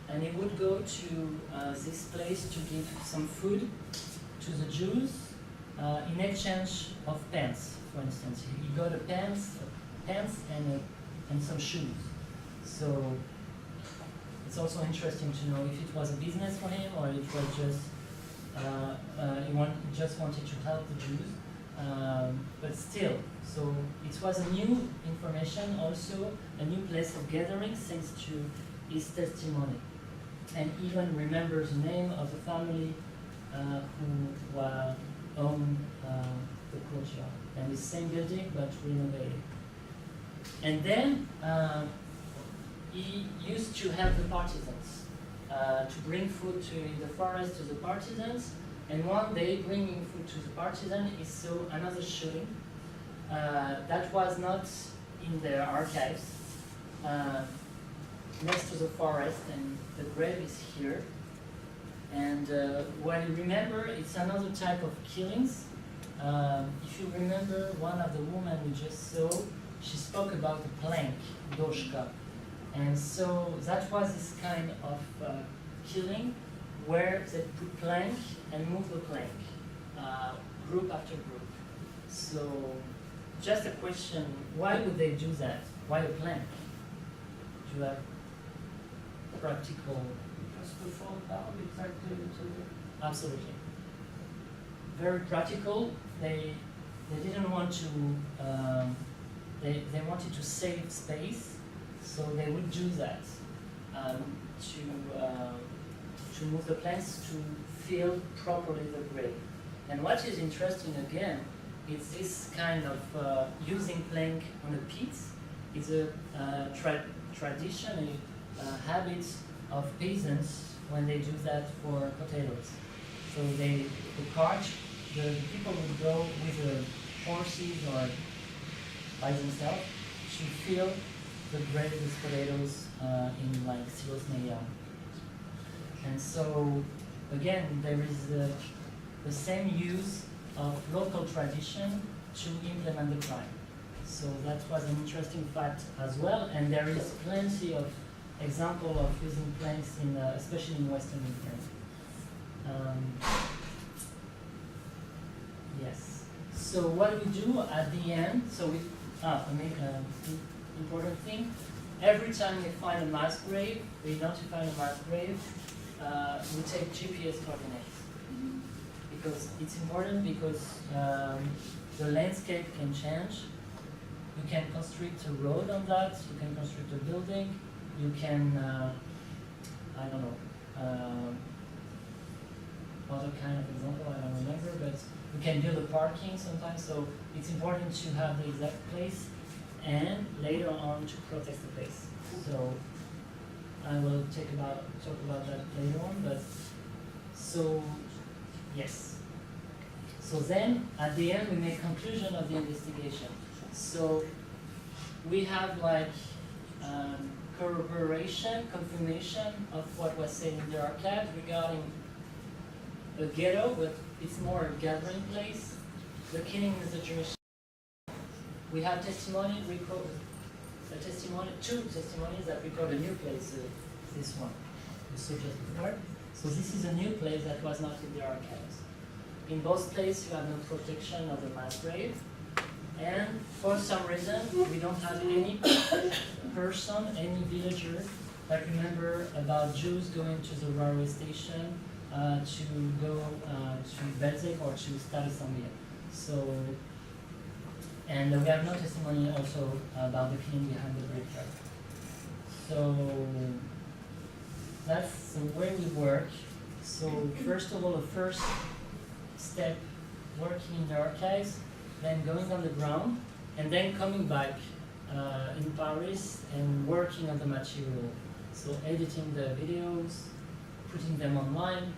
and he would go to this place to give some food to the Jews in exchange of pants, for instance. He got a pants and some shoes. So it's also interesting to know if it was a business for him or it was just he just wanted to help the Jews. But still, so it was a new information, also a new place of gathering thanks to his testimony. And even remembers the name of the family who owned the courtyard. And the same building, but renovated. And then he used to help the partisans, to bring food in the forest to the partisans. And one day, bringing food to the partisan, he saw another shooting that was not in the archives, next to the forest, and the grave is here. And what you remember, it's another type of killings. If you remember, one of the women we just saw, she spoke about the plank, doshka. And so that was this kind of killing where they put plank and move the plank, group after group. So just a question, why would they do that? Why a plank? Do you have practical? Just to fall down exactly into the... Absolutely. Very practical. They didn't want to, they wanted to save space, so they would do that to move the planks to fill properly the grave. And what is interesting again, is this kind of using plank on a pit. It's a tradition, a habit of peasants when they do that for potatoes. So they cart the people would go with the horses or by themselves to fill the grave with potatoes in like silos media. And so again, there is the same use of local tradition to implement the crime. So that was an interesting fact as well, and there is plenty of example of using planks in, especially in Western Ukraine. Yes. So what we do at the end? So we important thing. Every time we find a mass grave, we notify a mass grave. We take GPS coordinates because it's important because the landscape can change. You can construct a road on that. You can construct a building. You can, I don't know, other kind of example, I don't remember, but you can build a parking sometimes, so it's important to have the exact place and later on to protect the place. So I will talk about that later on, but so yes. So then at the end we make conclusion of the investigation. So we have like corroboration, confirmation of what was said in the archive regarding the ghetto, but it's more a gathering place. The killing is a Jewish. We have testimony, two testimonies that record a new place, this one, we saw just before. So this is a new place that was not in the archives. In both places you have no protection of the mass grave, and for some reason we don't have any person, any villager that remember about Jews going to the railway station to go to Belzec or to study somewhere. So, and we have no testimony also about the killing behind the graveyard. So that's the way we work. So first of all, the first step, working in the archives, then going on the ground, and then coming back in Paris and working on the material. So editing the videos, putting them online,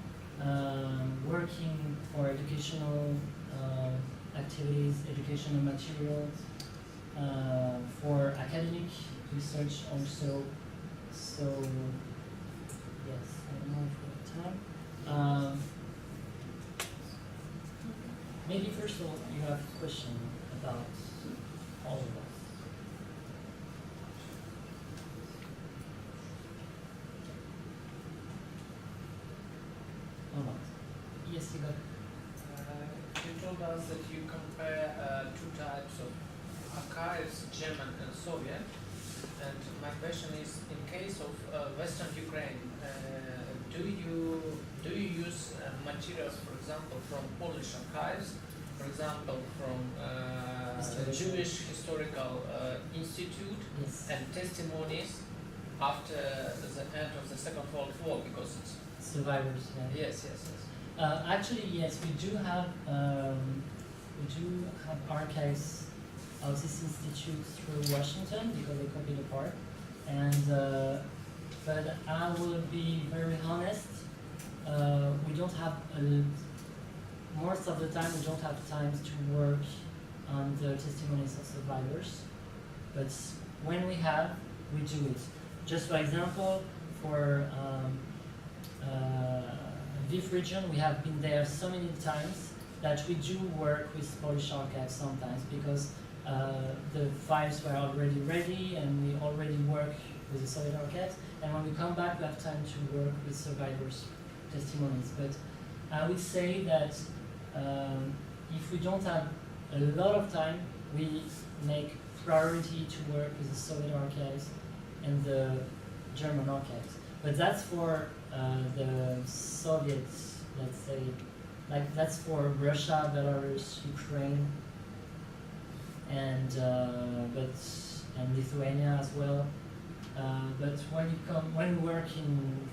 working for educational activities, educational materials, for academic research also. So yes, I don't know if we have time. Maybe first of all, you have a question about all of us. Oh, yes, you got it. You told us that you compare two types of archives, German and Soviet. And my question is, in case of Western Ukraine, do you use materials, for example, from Polish archives, for example, from the Jewish Historical Institute, Yes. and testimonies after the end of the Second World War, because it's Survivors, yeah. yes. Actually, yes, we do have archives of this institute through Washington because they copied the part. And but I will be very honest. We don't have most of the time we don't have time to work on the testimonies of survivors. But when we have, we do it. Just for example, for Lviv region, we have been there so many times that we do work with Polish archives sometimes because the files were already ready and we already work with the Soviet archives. And when we come back, we have time to work with survivors' testimonies. But I would say that if we don't have a lot of time, we make priority to work with the Soviet archives and the German archives. But that's for the Soviets, let's say, like that's for Russia, Belarus, Ukraine, and Lithuania as well. But when we work in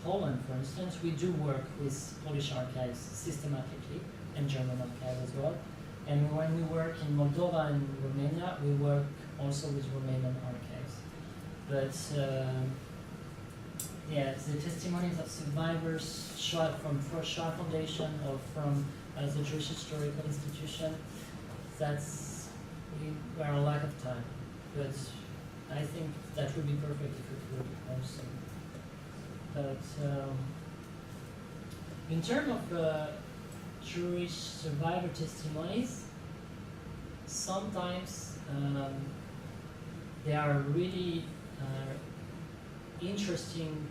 Poland, for instance, we do work with Polish archives systematically and German archives as well. And when we work in Moldova and Romania, we work also with Romanian archives. But Yes, the testimonies of survivors from Shoah Foundation or from the Jewish Historical Institution. We are a lack of time, but I think that would be perfect if we could also. But in terms of Jewish survivor testimonies, sometimes they are really interesting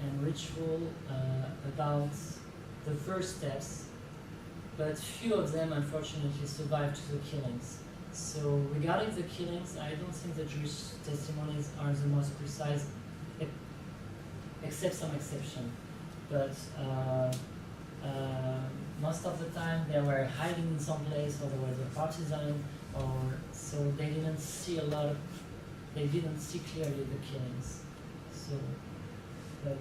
and ritual about the first steps, but few of them unfortunately survived to the killings. So regarding the killings, I don't think the Jewish testimonies are the most precise, except some exception. But most of the time they were hiding in some place, or there was a partisan, or so they didn't see they didn't see clearly the killings. So, but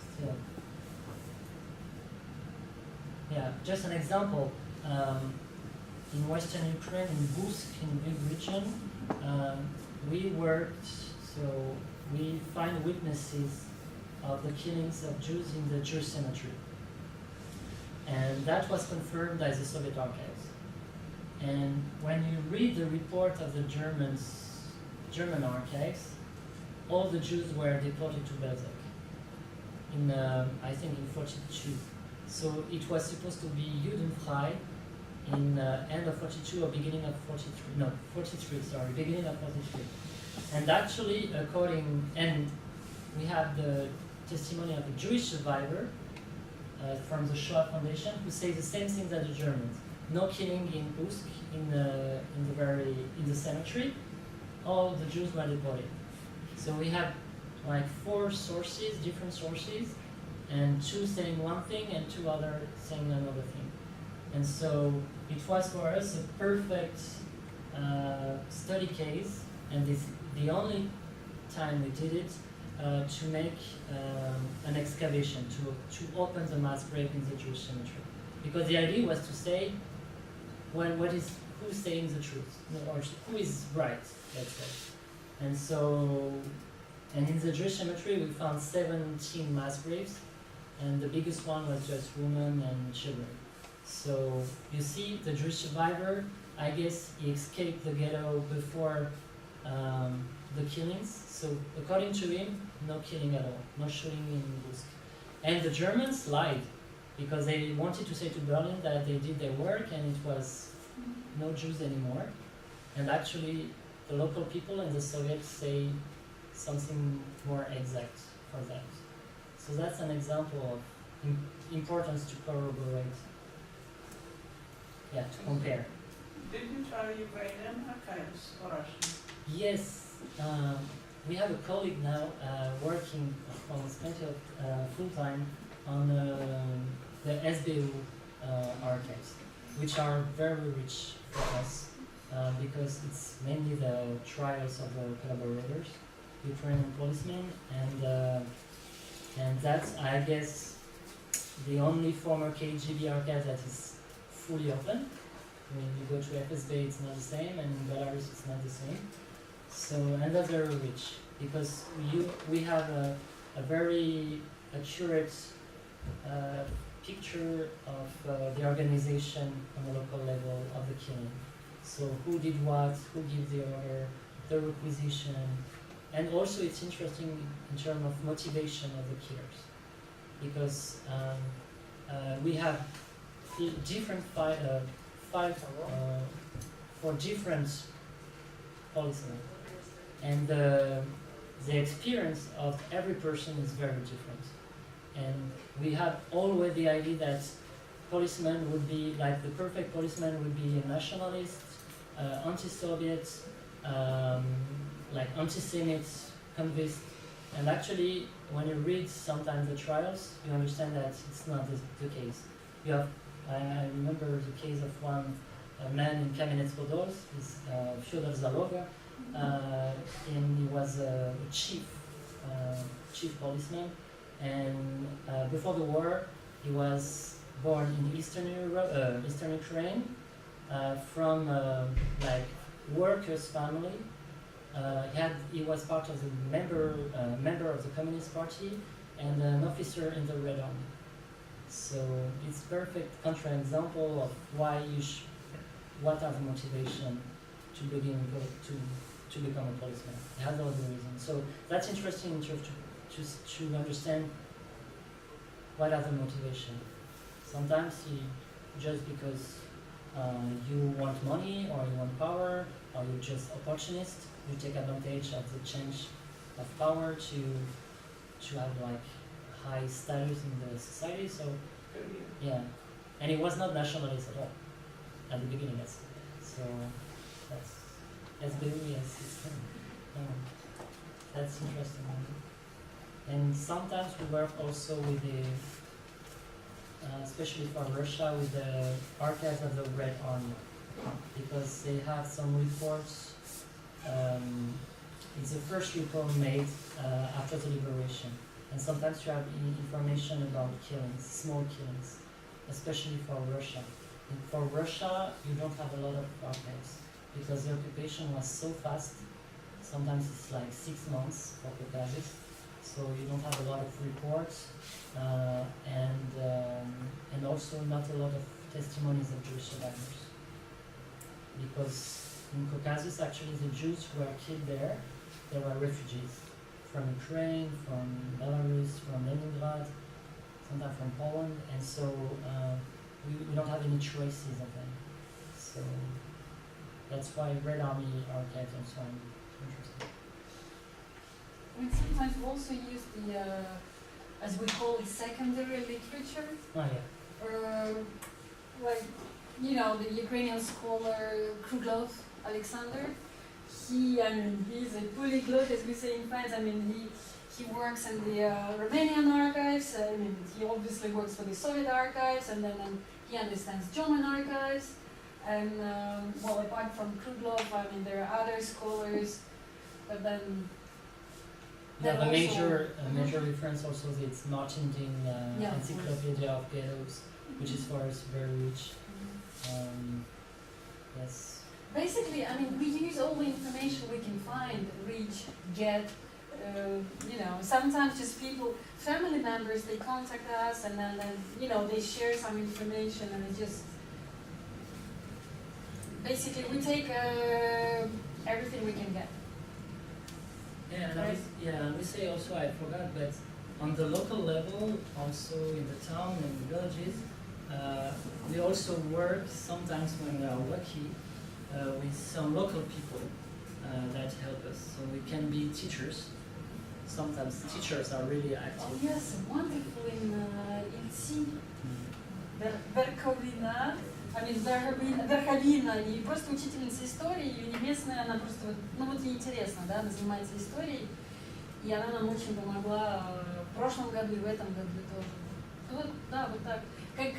still, yeah. Just an example. In Western Ukraine, in Busk, in big region, we worked. So we find witnesses of the killings of Jews in the Jewish cemetery, and that was confirmed by the Soviet archives. And when you read the report of the German archives, all the Jews were deported to Belzec in, I think, in 42. So it was supposed to be Judenfrei in end of 42 or beginning of 43. No, 43, sorry, beginning of 43. And actually, and we have the testimony of a Jewish survivor from the Shoah Foundation who says the same thing as the Germans. No killing in Busk, in the cemetery. All the Jews were deported. So we have like 4 sources, different sources, and 2 saying one thing and 2 other saying another thing. And so it was for us a perfect study case, and it's the only time we did it to make an excavation, to open the mass grave in the Jewish cemetery. Because the idea was to say, well, who's saying the truth, or who is right, let's say. And so, and in the Jewish cemetery we found 17 mass graves, and the biggest one was just women and children. So you see, the Jewish survivor, I guess he escaped the ghetto before the killings. So according to him, no killing at all, no shooting in Busk. And the Germans lied, because they wanted to say to Berlin that they did their work and it was no Jews anymore. And actually, the local people and the Soviets say something more exact for that. So that's an example of importance to corroborate. Yeah, to compare. Did you try Ukrainian archives or Russian? Yes, we have a colleague now working almost full time on the SBU archives, which are very rich for us because it's mainly the trials of the collaborators, Ukrainian policemen, and that's, I guess, the only former KGB archive that is fully open. When you go to FSB, it's not the same, and in Belarus, it's not the same. So, and that's very rich because we have a very accurate picture of the organization on the local level of the killing. So who did what, who gave the order, the requisition, and also it's interesting in terms of motivation of the killers, because we have different five for different policemen, and the experience of every person is very different. And we have always the idea that policemen would be, like the perfect policeman would be a nationalist, anti-Soviet, like anti-Semite, convinced. And actually, when you read sometimes the trials, you understand that it's not the case. You have, I remember the case of one man in Kamenets-Podolsk, Fyodor Zaloga, and he was a chief policeman. And before the war, he was born in Eastern Ukraine, from like workers' family. He was part of the member of the Communist Party, and an officer in the Red Army. So it's perfect counterexample of why what are the motivation to begin to become a policeman. It has all the reasons. So that's interesting to understand what are the motivation. Sometimes just because you want money or you want power or you're just opportunist, you take advantage of the change of power to have like high status in the society. So yeah, and it was not nationalist at all at the beginning. So that's very that's interesting. And sometimes we work also with the especially for Russia with the archives of the Red Army, because they have some reports. It's the first report made after the liberation, and sometimes you have information about killings, small killings, especially for Russia. And for Russia, you don't have a lot of archives because the occupation was so fast. Sometimes it's like 6 months for Caucasus, so you don't have a lot of reports, and also not a lot of testimonies of Jewish survivors. Because in Caucasus, actually, the Jews who were killed there, they were refugees from Ukraine, from Belarus, from Leningrad, sometimes from Poland, and so we don't have any traces of them. So that's why Red Army archives and so on interesting. We sometimes also use the, as we call it, secondary literature. Oh yeah. Like, you know, the Ukrainian scholar Kruglov, Alexander. He's a polyglot, as we say in France. I mean, he works in the Romanian archives. I mean, he obviously works for the Soviet archives, and then he understands German archives. And well, apart from Kruglov, I mean, there are other scholars, but then yeah, the major reference also is Martin Dean Encyclopedia of Ghettos, which is for us very rich. Yes. Basically, I mean, we use all the information we can find, reach, get. You know, sometimes just people, family members, they contact us, and then you know, they share some information, and it just basically we take everything we can get. Yeah, and we say also, I forgot, but on the local level, also in the town and the villages, we also work sometimes when we are lucky with some local people that help us. So we can be teachers. Sometimes teachers are really active. Oh yes, wonderful in Верховина. Верховина, и просто учительница истории, ее не местная, она просто, ну вот ей интересно, да, она занимается историей, и она нам очень помогла в прошлом году и в этом году тоже. Вот, да, вот так. Как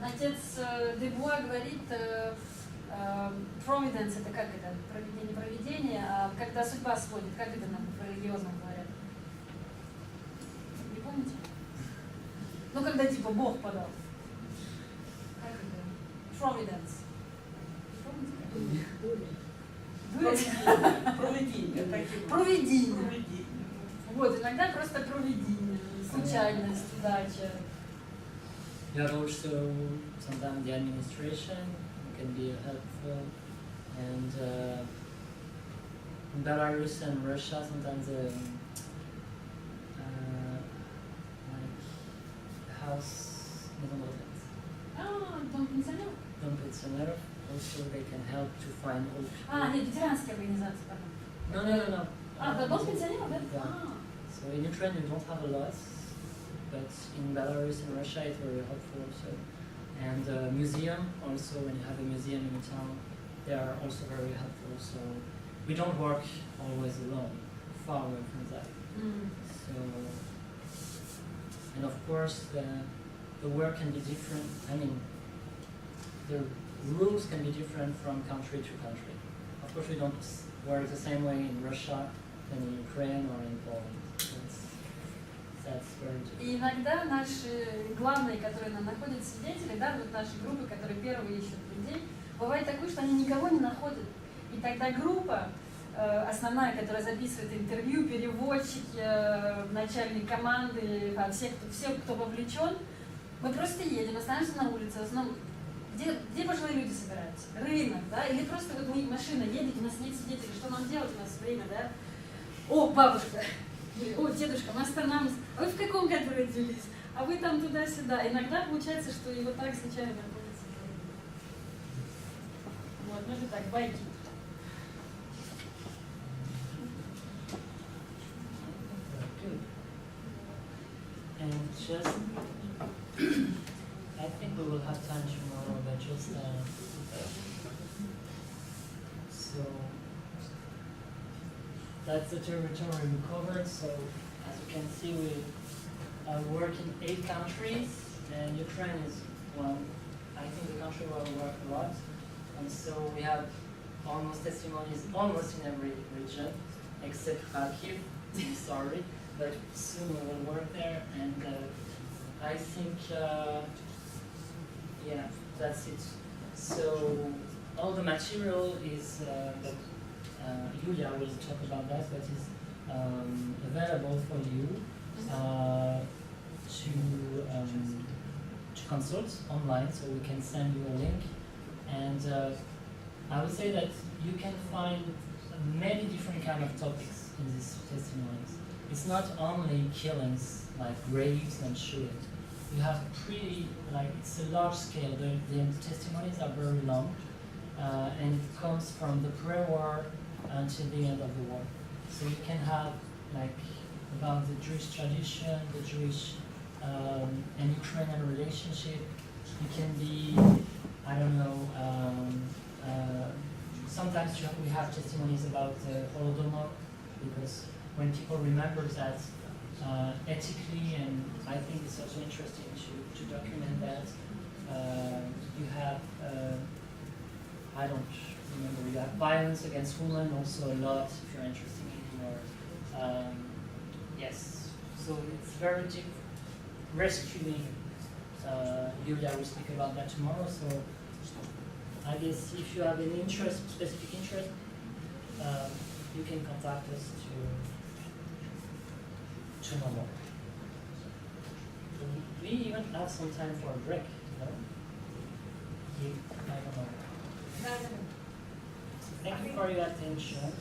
отец Дебуа говорит, Providence, это как это, провидение, а когда судьба сводит, как это нам по-религиозному говорят? Не помните? Ну, когда типа Бог подал. Providence. Провидение. Вот, иногда просто провидение, случайность, удача. You have also sometimes the administration can be helpful, and in Belarus and Russia sometimes like house Дом пенсионеров? Дом пенсионеров. Also they can help to find old people. Нет, ветеранские организации, пардон. No. Да, дом пенсионеров, да? Yeah. So in Ukraine we don't have a lot, but in Belarus and Russia it's very helpful also. And museum also, when you have a museum in a town, they are also very helpful. So we don't work always alone, far away from that. So, and of course the work can be different. I mean, the rules can be different from country to country. Of course we don't work the same way in Russia than in Ukraine or in Poland. That's very different. И иногда наши главные, которые нам находят свидетели, да, вот наши группы, которые первые ищут людей, бывает такое, что они никого не находят. И тогда группа основная, которая записывает интервью, переводчики, начальник команды, все, кто вовлечен. Мы просто едем, останемся на улице, в основном, где пожилые люди собираются? Рынок, да? Или просто вот машина едет, у нас нет свидетелей, что нам делать, у нас время, да? О, бабушка, о, дедушка, мы останавливаемся, а вы в каком году родились? А вы там туда-сюда. Иногда получается, что его так случайно находится. Вот, ну же так, байки. And just, I think we will have time tomorrow, but just, so, that's the territory we covered. So, as you can see, we work in 8 countries, and Ukraine is one, I think, the country where we work a lot. And so we have almost testimonies almost in every region, except Kharkiv, sorry. But soon we will work there, and I think, yeah, that's it. So all the material is, Yulia will talk about that, but is available for you to consult online, so we can send you a link. And I would say that you can find many different kind of topics in these testimonies. It's not only killings, like rapes and shooting. You have pretty, like, it's a large scale. The testimonies are very long, and it comes from the pre-war until the end of the war. So you can have, like, about the Jewish tradition, the Jewish and Ukrainian relationship. You can be, I don't know, sometimes we have testimonies about the Holodomor, because when people remember that ethically, and I think it's also interesting to document that. You have, I don't remember, you have violence against women also a lot, if you're interested in more. Yes, so it's very deep. Rescuing, Yulia will speak about that tomorrow, so I guess if you have any interest, specific interest, you can contact us to know more. We even have some time for a break, no? I don't know. Thank you for your attention,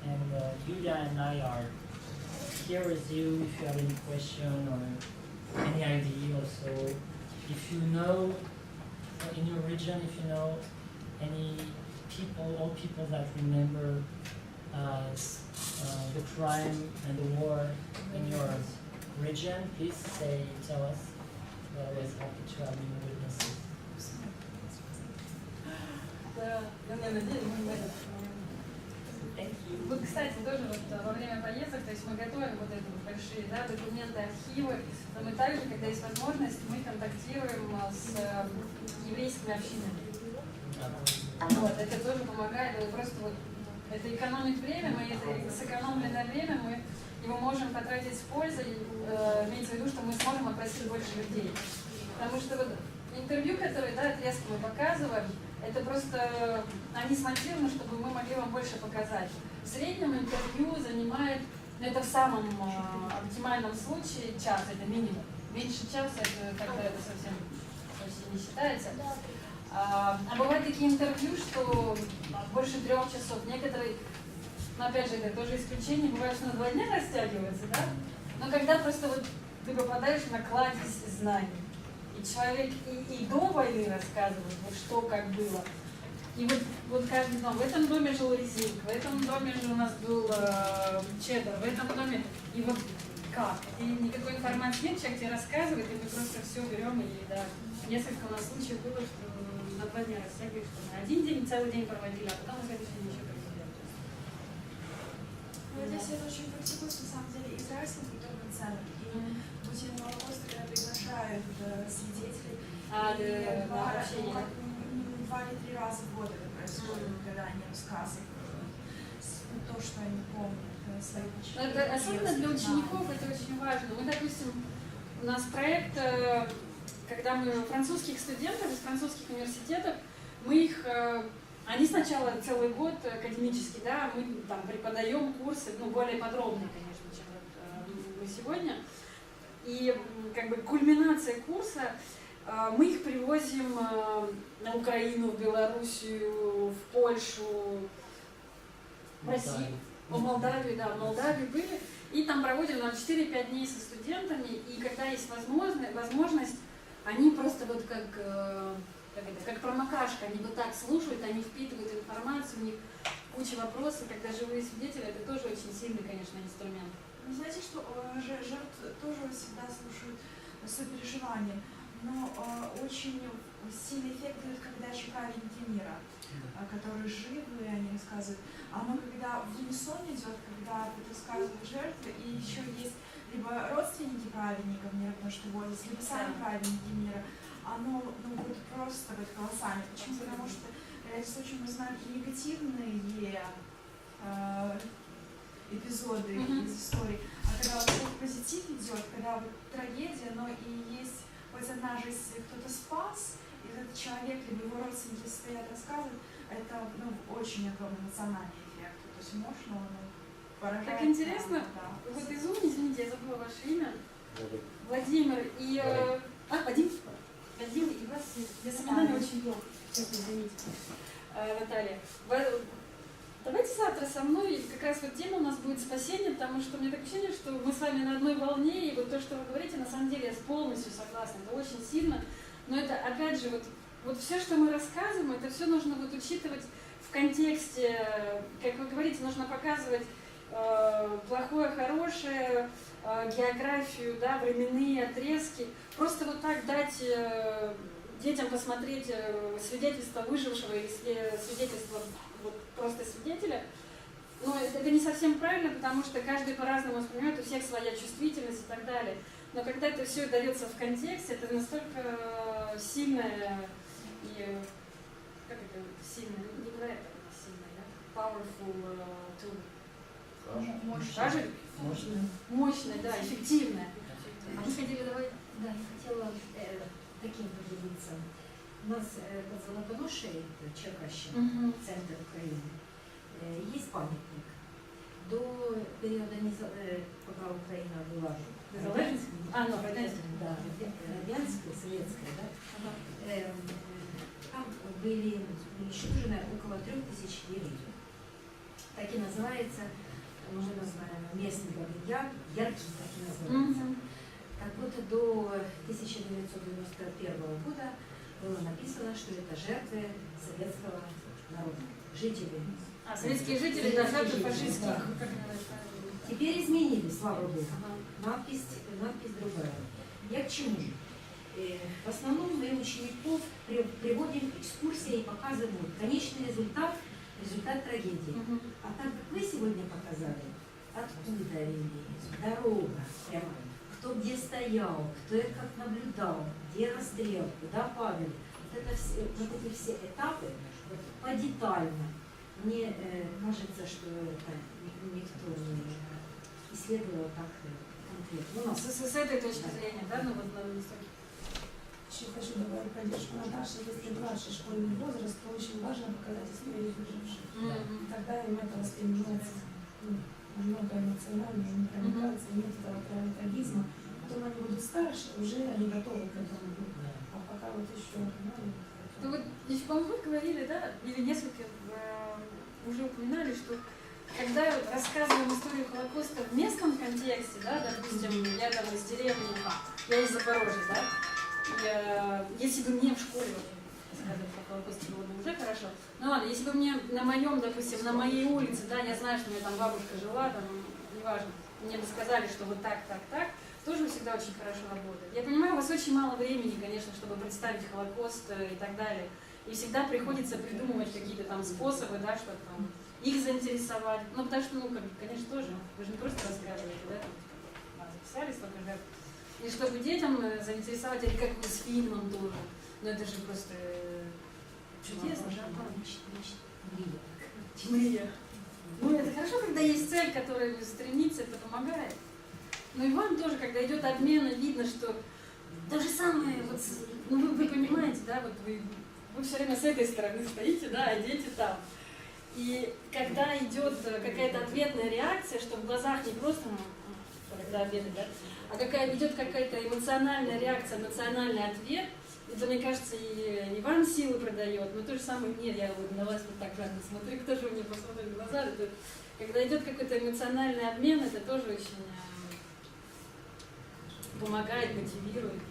and Yulia and I are here with you if you have any question or any idea also. If you know, in your region, if you know any people, old people that remember the crime and the war in your region, please tell us. We're always happy to have new witnesses. Thank you. Вот, кстати, тоже вот во время поездок, то есть мы готовим вот это вот большие, да, документы, архивы, но мы также, когда есть возможность, мы контактируем с еврейскими общинами. Вот, это тоже помогает, это просто вот, это экономит время, мы это сэкономленное время, мы его можем потратить с пользой, имеется в виду, что мы сможем опросить больше людей. Потому что вот интервью, которые, да, отрезки мы показываем, это просто, они смонтированы, чтобы мы могли вам больше показать. В среднем интервью занимает, ну, это в самом оптимальном случае час, это минимум. Меньше часа, это когда это совсем не считается. А бывают такие интервью, что больше 3 часов. Некоторые, но опять же, это тоже исключение, бывает, что на 2 дня растягивается, да? Но когда просто вот ты попадаешь на кладезь знаний, и человек и до войны рассказывает, вот что как было. И вот каждый дом, в этом доме жил резинк, в этом доме же у нас был чеддер, в этом доме, и вот как? И никакой информации нет, человек тебе рассказывает, и мы просто все берем, и да, несколько у нас случаев было, что на 2 дня растягиваешь, что на 1 день, целый день проводили, а потом на следующий день еще проводили. Ну, здесь это очень практикуется, на самом деле, израильским культурным центром. И пути на Голокост, когда приглашают свидетелей, и 2 или 3 раза в год это происходит, когда они рассказывают то, что они помнят, свои впечатления. Это, особенно для учеников это очень важно. Мы, допустим, у нас проект, когда мы французских студентов из французских университетов, мы их Они сначала целый год академический, да, мы там преподаем курсы, ну, более подробные, конечно, чем вот, мы сегодня. И как бы кульминация курса, мы их привозим на Украину, в Белоруссию, в Польшу, в Россию, в Молдавию, да, в Молдавию были. И там проводим на 4-5 дней со студентами, и когда есть возможность, они просто вот как промокашка, они вот так слушают, они впитывают информацию, у них куча вопросов, когда живые свидетели, это тоже очень сильный, конечно, инструмент. Ну, знаете, что жертв тоже всегда слушают сопереживание, но очень сильный эффект дает, когда еще праведники мира, которые живы, они рассказывают. Оно когда в унисон идет, когда ты рассказываешь жертвы, и еще есть либо родственники праведников мира, потому что возятся, либо сами праведники мира, оно вот просто вот колоссально. Почему? Потому что в случае мы знаем и негативные эпизоды из истории, а когда вот позитив идет, когда вот трагедия, но и есть вот одна жизнь, кто-то спас, и этот человек, либо его родственники стоят, рассказывают, это очень огромный эмоциональный эффект. То есть мощно он поражает. Как интересно, да. вот из Умни, извините, я забыла ваше имя, Владимир и... Владимир и вас, я запоминаю очень плохо, честно, извините, Наталья. Давайте завтра со мной, как раз вот тема у нас будет спасение, потому что у меня такое ощущение, что мы с вами на одной волне, и вот то, что вы говорите, на самом деле я полностью согласна, это очень сильно, но это опять же вот все, что мы рассказываем, это все нужно вот учитывать в контексте, как вы говорите, нужно показывать плохое, хорошее, географию, да, временные отрезки, просто вот так дать детям посмотреть свидетельство выжившего или свидетельство вот просто свидетеля, но это не совсем правильно, потому что каждый по-разному воспринимает, у всех своя чувствительность и так далее. Но когда это все дается в контексте, это настолько сильное и как это сильное, невероятно сильное, да? Powerful tool. Мощное, да, эффективное. А вы хотели добавить? Да, я хотела таким поделиться. У нас под Золотоношей, Черкащина, центр Украины, есть памятник. До периода, пока Украина была радянская, советская, да, там были уничтожены около 3000 деревьев. Так и называется, мы называем местный яркий, так и называется. Так вот, до 1991 года было написано, что это жертвы советского народа, жители. Советские жители, да, жертвы фашистских. Теперь изменили, слава Богу. Надпись другая. Я к чему? В основном мы учеников приводим экскурсии и показываем конечный результат трагедии. А так как вы сегодня показали, откуда дорога, прямо, кто где стоял, кто как наблюдал, где расстрел, куда падали. Вот эти все этапы подетально. Мне кажется, что это никто не исследовал так конкретно. С этой точки зрения, да, ну вот на истоке. Еще хочу добавить поддержку Наташи. Если младший школьный возраст, то очень важно показать историю выживших. Тогда им это воспринимается много эмоционально, не проникается, нет этого трагизма. Потом они будут старше, уже они готовы к этому. А пока вот еще... Ну вот, еще, по-моему, вы говорили, да, или несколько уже упоминали, что когда рассказываем историю Голокоста в местном контексте, да, допустим, я там из деревни, я из Запорожья, да, если бы мне в школе рассказывали про Голокост, было бы уже хорошо. Ну ладно, если бы мне на моем, допустим, на моей улице, да, я знаю, что у меня там бабушка жила, там, неважно, мне бы сказали, что вот так, тоже всегда очень хорошо работает. Я понимаю, у вас очень мало времени, конечно, чтобы представить Голокост и так далее. И всегда приходится придумывать какие-то там способы, да, чтобы там их заинтересовать. Ну, потому что, конечно, тоже, вы же не просто рассказываете, да, там, записали столько жертв. И чтобы детям заинтересовать, или как вы с фильмом тоже. Ну, это же просто чудесно. Мрия. Ну, это хорошо, когда есть цель, к которой вы стремитесь, это помогает. Ну и вам тоже, когда идет обмен, видно, что то же самое, вот, ну вы понимаете, да, вот вы вы все время с этой стороны стоите, да, а дети там. И когда идет какая-то ответная реакция, что в глазах не просто, когда ответы, да, а идет какая-то эмоциональная реакция, эмоциональный ответ, это, мне кажется, и вам силы продает, но то же самое мне, я вот на вас вот так жадно смотрю, кто же мне посмотрит в глаза, это, когда идет какой-то эмоциональный обмен, это тоже очень помогает, мотивирует.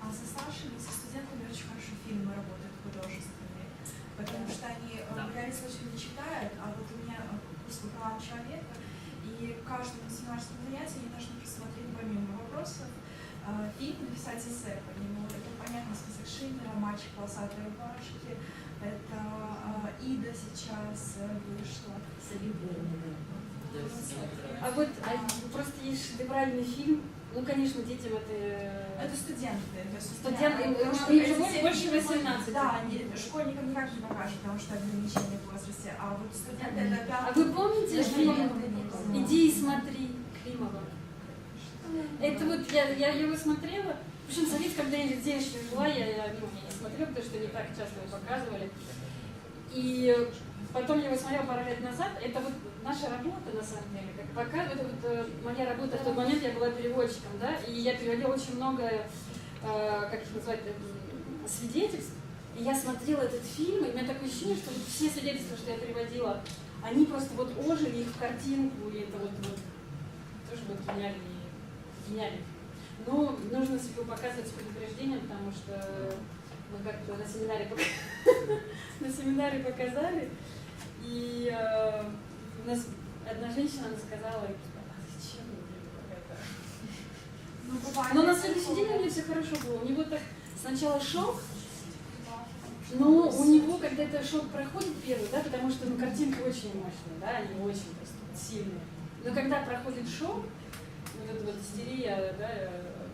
А со старшими, со студентами очень хорошо фильмы работают художественные, потому что они в реальном случае не читают, а вот у меня курс по правам человека, и каждому семинарскому занятию они должны просмотреть помимо вопросов фильм, написать эссе по нему. Это понятно, список Шиллера, «Мальчик в полосатой рубашке», это Ида сейчас вышла. А вот просто есть шедевральный фильм. Ну, конечно, детям это... Это студенты. Студенты, им же больше 18. Да, школьникам никак не покажут, потому что ограничения в возрасте. А вот студенты это 5. А вы помните фильм «Иди и смотри» Климова? Это вот я его смотрела. В общем, совет, когда я везде еще жила, я не смотрела, потому что не так часто его показывали. И потом я его смотрела пару лет назад. Это вот наша работа, на самом деле, как показывает, вот моя работа в тот момент, я была переводчиком, да, и я переводила очень много, как их назвать, свидетельств. И я смотрела этот фильм, и у меня такое ощущение, что вот все свидетельства, что я переводила, они просто вот ожили их в картинку, и это вот тоже вот гениальный. Но нужно его показывать с предупреждением, потому что мы как-то на семинаре показали, и у нас одна женщина сказала, зачем это? Но на следующий день у него все хорошо было. У него так сначала шок, но у него, когда этот шок проходит первый, да, потому что картинки очень мощные, да, они очень просто сильные. Но когда проходит шок, вот эта вот истерия, да,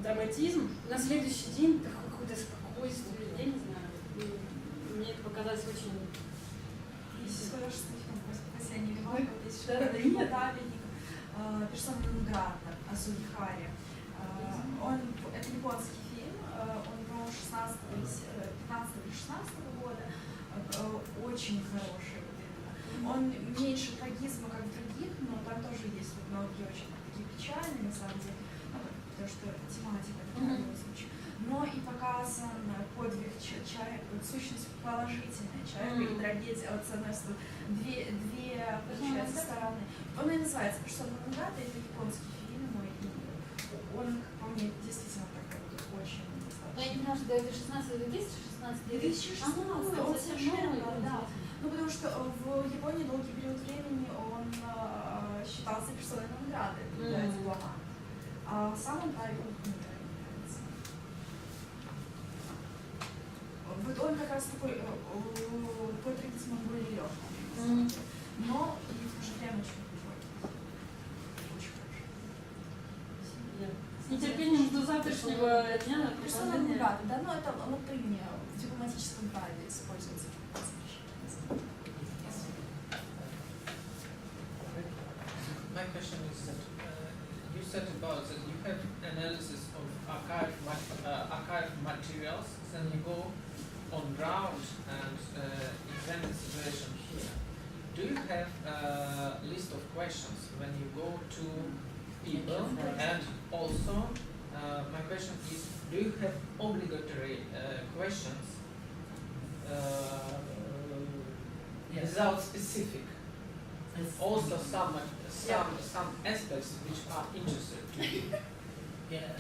драматизм, на следующий день какое-то спокойствие, я не знаю, мне это показалось очень... Спасение Львова, этап, персона нон-грата о Сулихаре. Это японский фильм, он, по-моему, 15 или 16 года, очень хороший. Он меньше трагизма, как других, но там тоже есть многие очень такие печальные, на самом деле, потому что тематика такая в любом случае. Но и показан подвиг человека, сущность положительная человека и трагедия, вот с одной стороны, две получается, стороны. Он и называется «Персона нон-грата», это японский фильм, и он, по мне, действительно такой очень... Но я не знаю, что это 2016, 2016, он совершенно, да. Ну, потому что в Японии долгий период времени он считался персоной нон-грата, это дипломат. А сам он правил не нравится. Вот он как раз такой, по трагизму более легкий. Но и в то же время очень глубокий. Очень хорошо. С нетерпением жду завтрашнего дня. Персона нон-грата, да, но это латынь в дипломатическом праве используется. My question is that you said about that you have analysis of archive materials, then you go on ground and examine the situation here. Do you have a list of questions when you go to people? And also, my question is, do you have obligatory questions without specific? Also some aspects which are interesting to you. Yeah,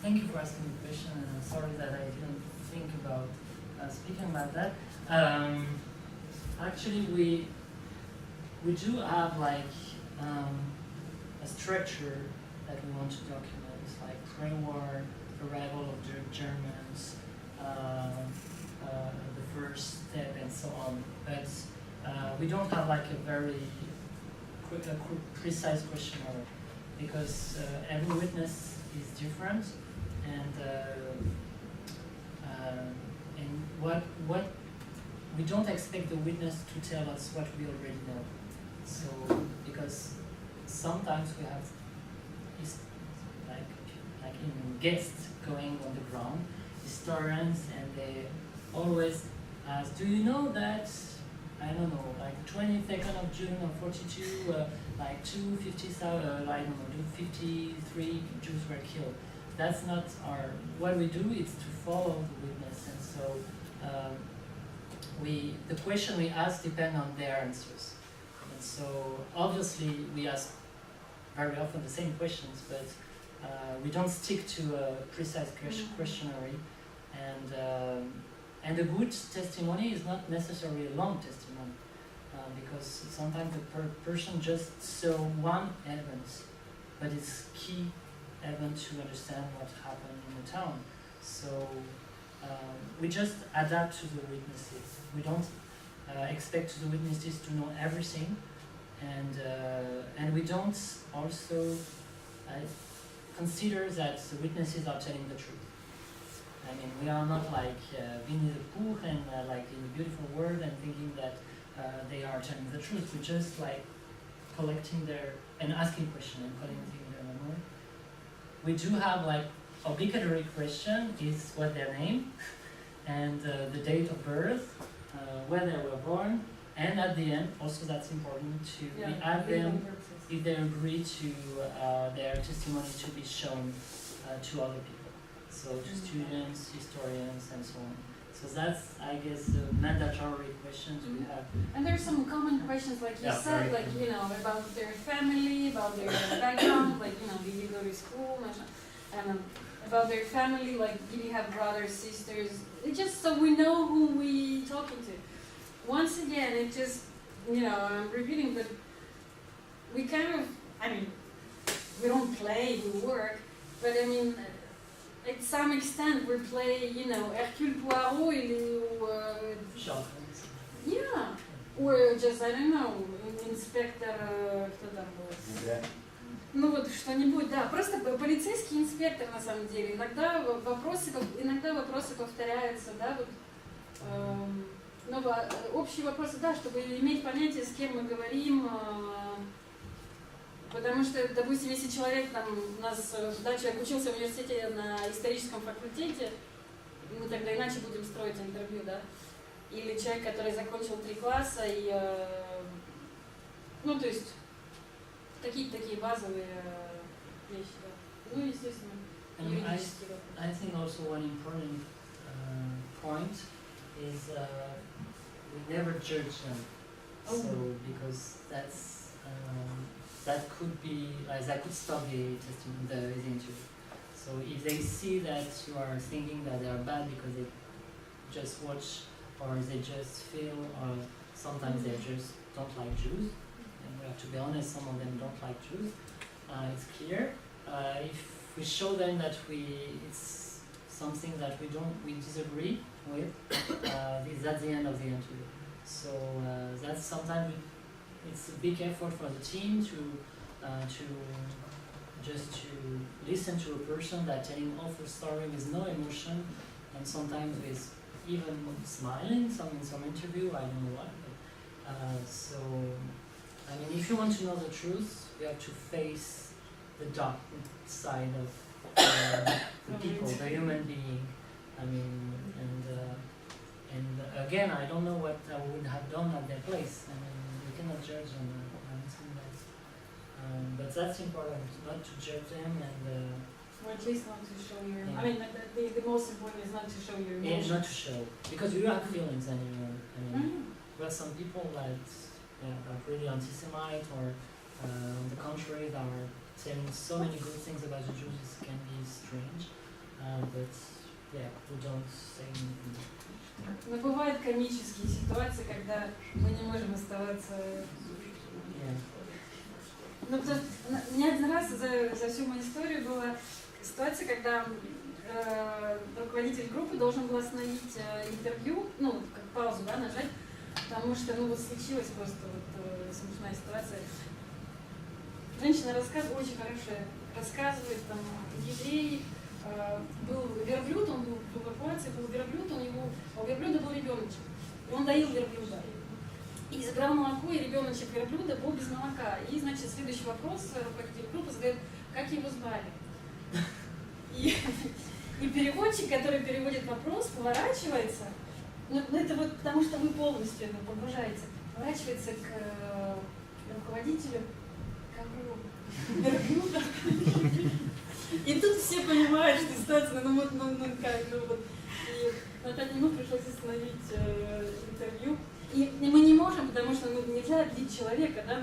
thank you for asking the question, and I'm sorry that I didn't think about speaking about that. Actually, we do have like a structure that we want to document, like pre-war, arrival of the Germans, the first step, and so on. But we don't have like a very precise questionnaire because every witness is different, and what we don't expect the witness to tell us what we already know. So because sometimes we have like in guests going on the ground, historians, and they always ask, do you know that, I don't know, like 22nd of June of 42, like 53 Jews were killed. That's not what we do is to follow the witness, and so the question we ask depend on their answers. And so obviously we ask very often the same questions, but we don't stick to a precise questionnaire. And a good testimony is not necessarily a long testimony, because sometimes the person just saw one event, but it's key event to understand what happened in the town. So we just adapt to the witnesses. We don't expect the witnesses to know everything, and we don't also consider that the witnesses are telling the truth. I mean, we are not like Winnie the Pooh and like in a beautiful world and thinking that they are telling the truth. We're just like collecting and asking questions and collecting their memory. We do have like obligatory question is what their name and the date of birth, where they were born, and at the end, also that's important we add them if they agree to their testimony to be shown to other people. So to students, historians, and so on. So that's, I guess, the mandatory questions we have. And there's some common questions, like you said, like, you know, about their family, about their background, like, you know, did you go to school, and about their family, like, did you have brothers, sisters? It's just so we know who we talking to. Once again, it just, you know, I'm repeating, but we kind of, I mean, we don't play, we work, but I mean, at some extent we play, you know, Hercule Poirot yeah, or just, I don't know, инспектор, кто там был? Ну вот что-нибудь, да, просто полицейский инспектор на самом деле. Иногда вопросы повторяются, да, вот, но общие вопросы, да, чтобы иметь понятие, с кем мы говорим. Потому что, допустим, если человек там у нас, да, человек учился в университете на историческом факультете, мы тогда иначе будем строить интервью, да? Или человек, который закончил 3 класса и, ну, то есть, какие-то такие базовые вещи, да. Ну, естественно, юридические. I think also one important point is we never judge them. So, because that could be, that could stop the interview. So if they see that you are thinking that they are bad because they just watch or they just feel, or sometimes they just don't like Jews, and we have to be honest, some of them don't like Jews, it's clear. If we show them that it's something that we disagree with, that's the end of the interview. So that's sometimes it's a big effort for the team to listen to a person that telling awful story with no emotion, and sometimes with even smiling. In some interview, I don't know why. But, so, I mean, if you want to know the truth, you have to face the dark side of the people, the human being. I mean, and again, I don't know what I would have done at their place. I mean, we cannot judge them. But that's important, not to judge them and. Or at least not to show your. Yeah. I mean, the most important is not to show your emotions. Yeah, not to show, because you have feelings anymore. I mean, there are some people that are really anti-Semite, or on the contrary, that are saying so many good things about the Jews. It can be strange, but yeah, we don't say anything. Но бывают комические ситуации, когда мы не можем оставаться. Ну, потому что у меня один раз за всю мою историю была ситуация, когда руководитель группы должен был остановить интервью, ну, как паузу, да, нажать, потому что, ну, вот случилась просто вот смешная ситуация. Женщина рассказывает, очень хорошая, рассказывает, там, еврей, был верблюд, он был в эвакуации, был верблюд, у верблюда был ребеночек, и он доил верблюда. И забрал молоко, и ребеночек верблюда был без молока. И, значит, следующий вопрос руководитель группы задает, как его звали. И переводчик, который переводит вопрос, поворачивается Ну, это вот потому, что вы полностью погружаете, поворачивается к руководителю, верблюда. И тут все понимают, что ситуация, ну вот. И на 5 минут пришлось остановить интервью. И мы не можем, потому что нельзя обидеть человека, да,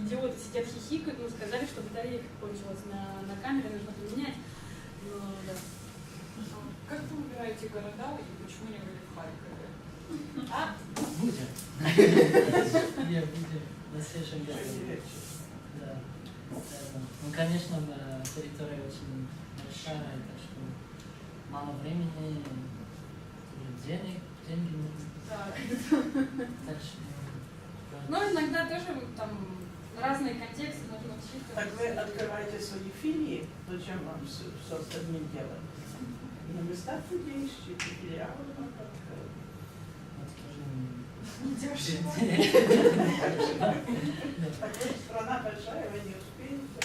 идиоты сидят хихикают, мы сказали, что батарейка кончилась на камере, нужно поменять. Но, да. Как вы выбираете города и почему не были в Харькове? Будем. Будем. На следующем году. Да. Ну, конечно, территория очень большая, так что мало времени, деньги нужны. Так что... Ну, иногда тоже там разные контексты нужно учитывать. Так вы открываете свои филии, зачем вам все остальное делать? На местах людей ищите филиалы, Не дешево. Страна большая, вы не успеете.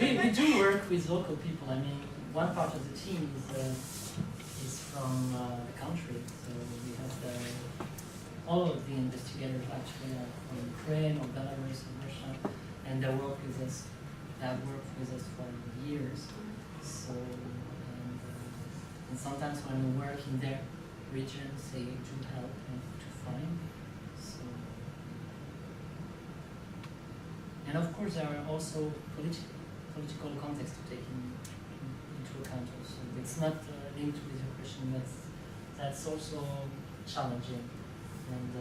We do work with local people. I mean, one part of the team is from the country, so we have all of the investigators actually are from Ukraine or Belarus or Russia, and they work with us. They have worked with us for years. So, and sometimes when we work in their regions, they do help to find. So, and of course, there are also political context to take into account also. It's not linked with your question, that's also challenging. And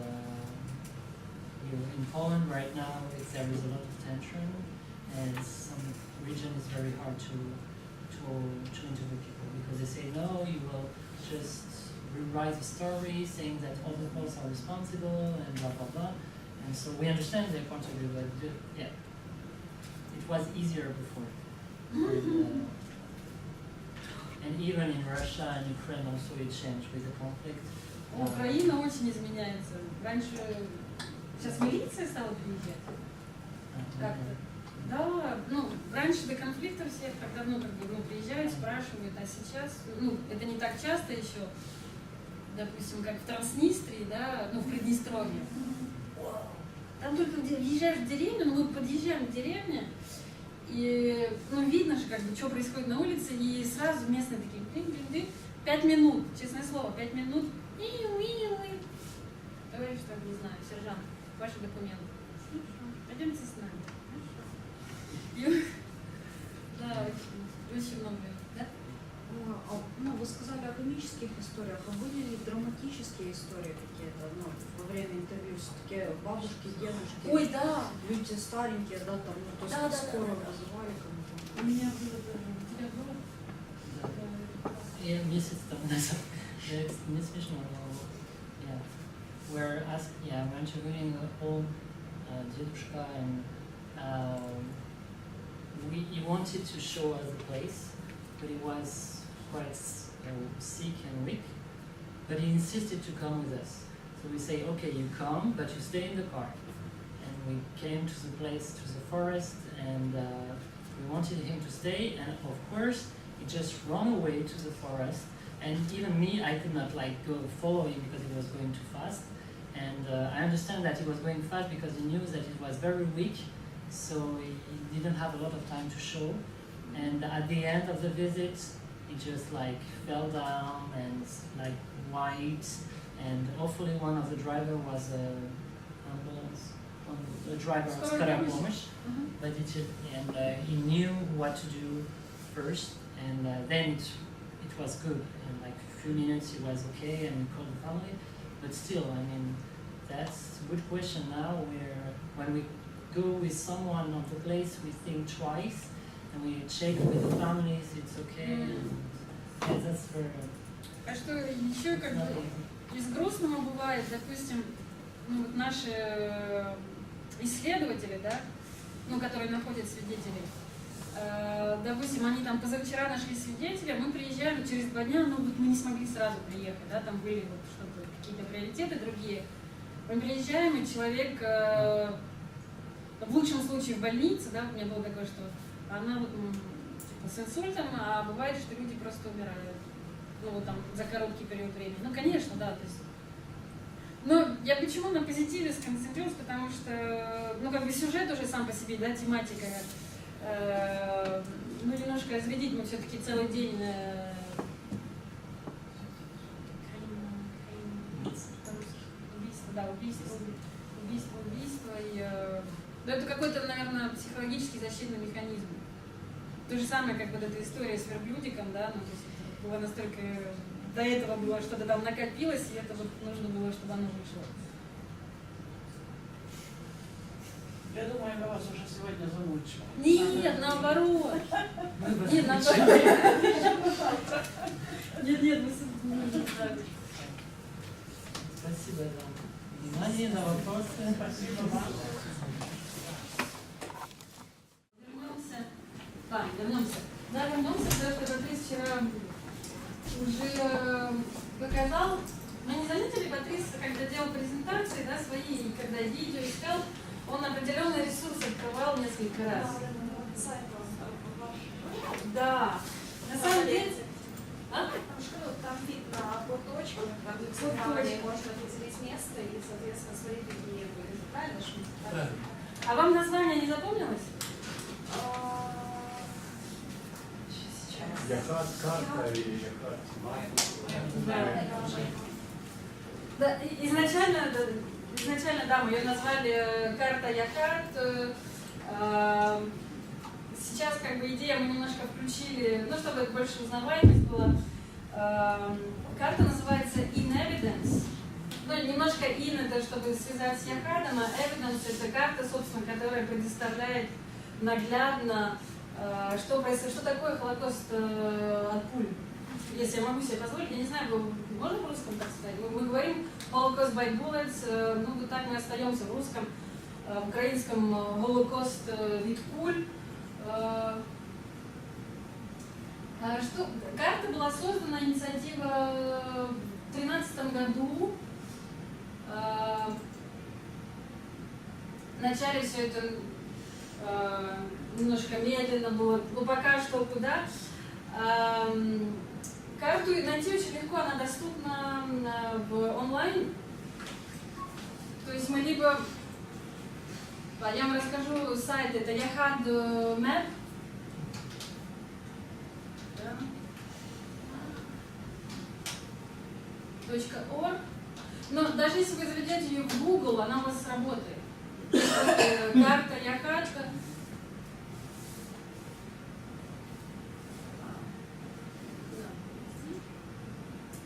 in Poland right now, there is a lot of tension, and some region is very hard to interview people because they say, no, you will just rewrite the story saying that all the Poles are responsible and blah, blah, blah. And so we understand their point of view, but yeah, it was easier before. And even in Russia and Ukraine also it changed with the conflict. Украина очень изменяется. Раньше, сейчас милиция стала приезжать. Как-то. Да, ну, раньше до конфликта всех, когда, приезжают, спрашивают, а сейчас, это не так часто еще, допустим, как в Транснистрии, да, в Приднестровье. Там только въезжаешь в деревню, мы подъезжаем к деревне, и, видно же, что происходит на улице, и сразу местные такие, 5 минут, честное слово, 5 минут, Товарищ, не знаю, сержант, ваши документы. Пойдемте с нами. Да, очень много. Да? Вы сказали о комических историях, а были ли драматические истории какие-то, во время интервью, все-таки бабушки, дедушки? Ой, да! Люди старенькие, да, там, то есть скоро вызывали кому-то. У меня было даже, у тебя было? Yeah, месяц там назад. It's не смешно, но yeah. We're interviewing old дедушка, and he wanted to show us the place, but he was quite sick and weak, but he insisted to come with us. So we say, okay, you come, but you stay in the car. And we came to the place, to the forest, and we wanted him to stay, and of course, he just ran away to the forest, and even me, I could not go follow him because he was going too fast. And I understand that he was going fast because he knew that he was very weak, so he didn't have a lot of time to show. And at the end of the visit, he just fell down and white. And hopefully one of the driver was ambulance. The driver was скорая помощь, but he knew what to do first, and then it was good. In a few minutes he was okay, and we called the family. But still, I mean, that's a good question now. When we go with someone on the place, we think twice, and we check with the families. It's okay. And that's very. А что еще из грустного бывает, допустим, наши исследователи, да, которые находят свидетелей, допустим, они там позавчера нашли свидетеля, мы приезжаем через 2 дня, мы не смогли сразу приехать, да, там были что-то, какие-то приоритеты другие. Мы приезжаем, и человек в лучшем случае в больнице, да, у меня было такое, что она с инсультом, а бывает, что люди просто умирают. ну, вот там, за короткий период времени. Ну, конечно, да, то есть. Но я почему на позитиве сконцентрировалась, потому что, ну, как бы сюжет уже сам по себе, да, тематика, ну, немножко разведить, мы все-таки целый день убийство, и ну, это какой-то, наверное, психологический защитный механизм. То же самое, как вот эта история с верблюдиком, да, ну, то есть было настолько, до этого было что-то там накопилось, и это вот нужно было, чтобы оно вышло. Я думаю, я вас уже сегодня замучила. Нет, наоборот. Нет, наоборот. Нет, мы Спасибо за внимание, на вопросы. Спасибо вам. Вернемся. Да, вернемся, потому что Патрис вчера уже показал. Мы не заметили, Патрис, когда делал презентации, да, свои, и когда видео искал, он определенный ресурс открывал несколько раз. Да. На самом деле... Там видно по точкам, там можно выделить место и, соответственно, смотреть, какие были. Правильно? Да. А вам название не запомнилось? Яхад, карта или Яхад, да, изначально, да, мы ее назвали карта Яхад. Сейчас как бы идея мы немножко включили, ну, чтобы больше узнаваемость была. Карта называется In Evidence. Ну, немножко in это чтобы связать с Яхадом, а evidence это карта, собственно, которая предоставляет наглядно, что такое Голокост от куль. Если я могу себе позволить, я не знаю, можно в русском так сказать? Мы говорим Голокост by bullets, ну вот так мы остаемся в русском, в украинском Голокост від куль. Карта была создана, инициатива в 2013 году. Вначале все это немножко медленно было, но пока что куда. Карту найти очень легко, она доступна в онлайн. То есть мы либо, я вам расскажу сайт, это Яхад Map. .org. Но даже если вы заведете ее в Google, она у вас сработает. Карта Яхад.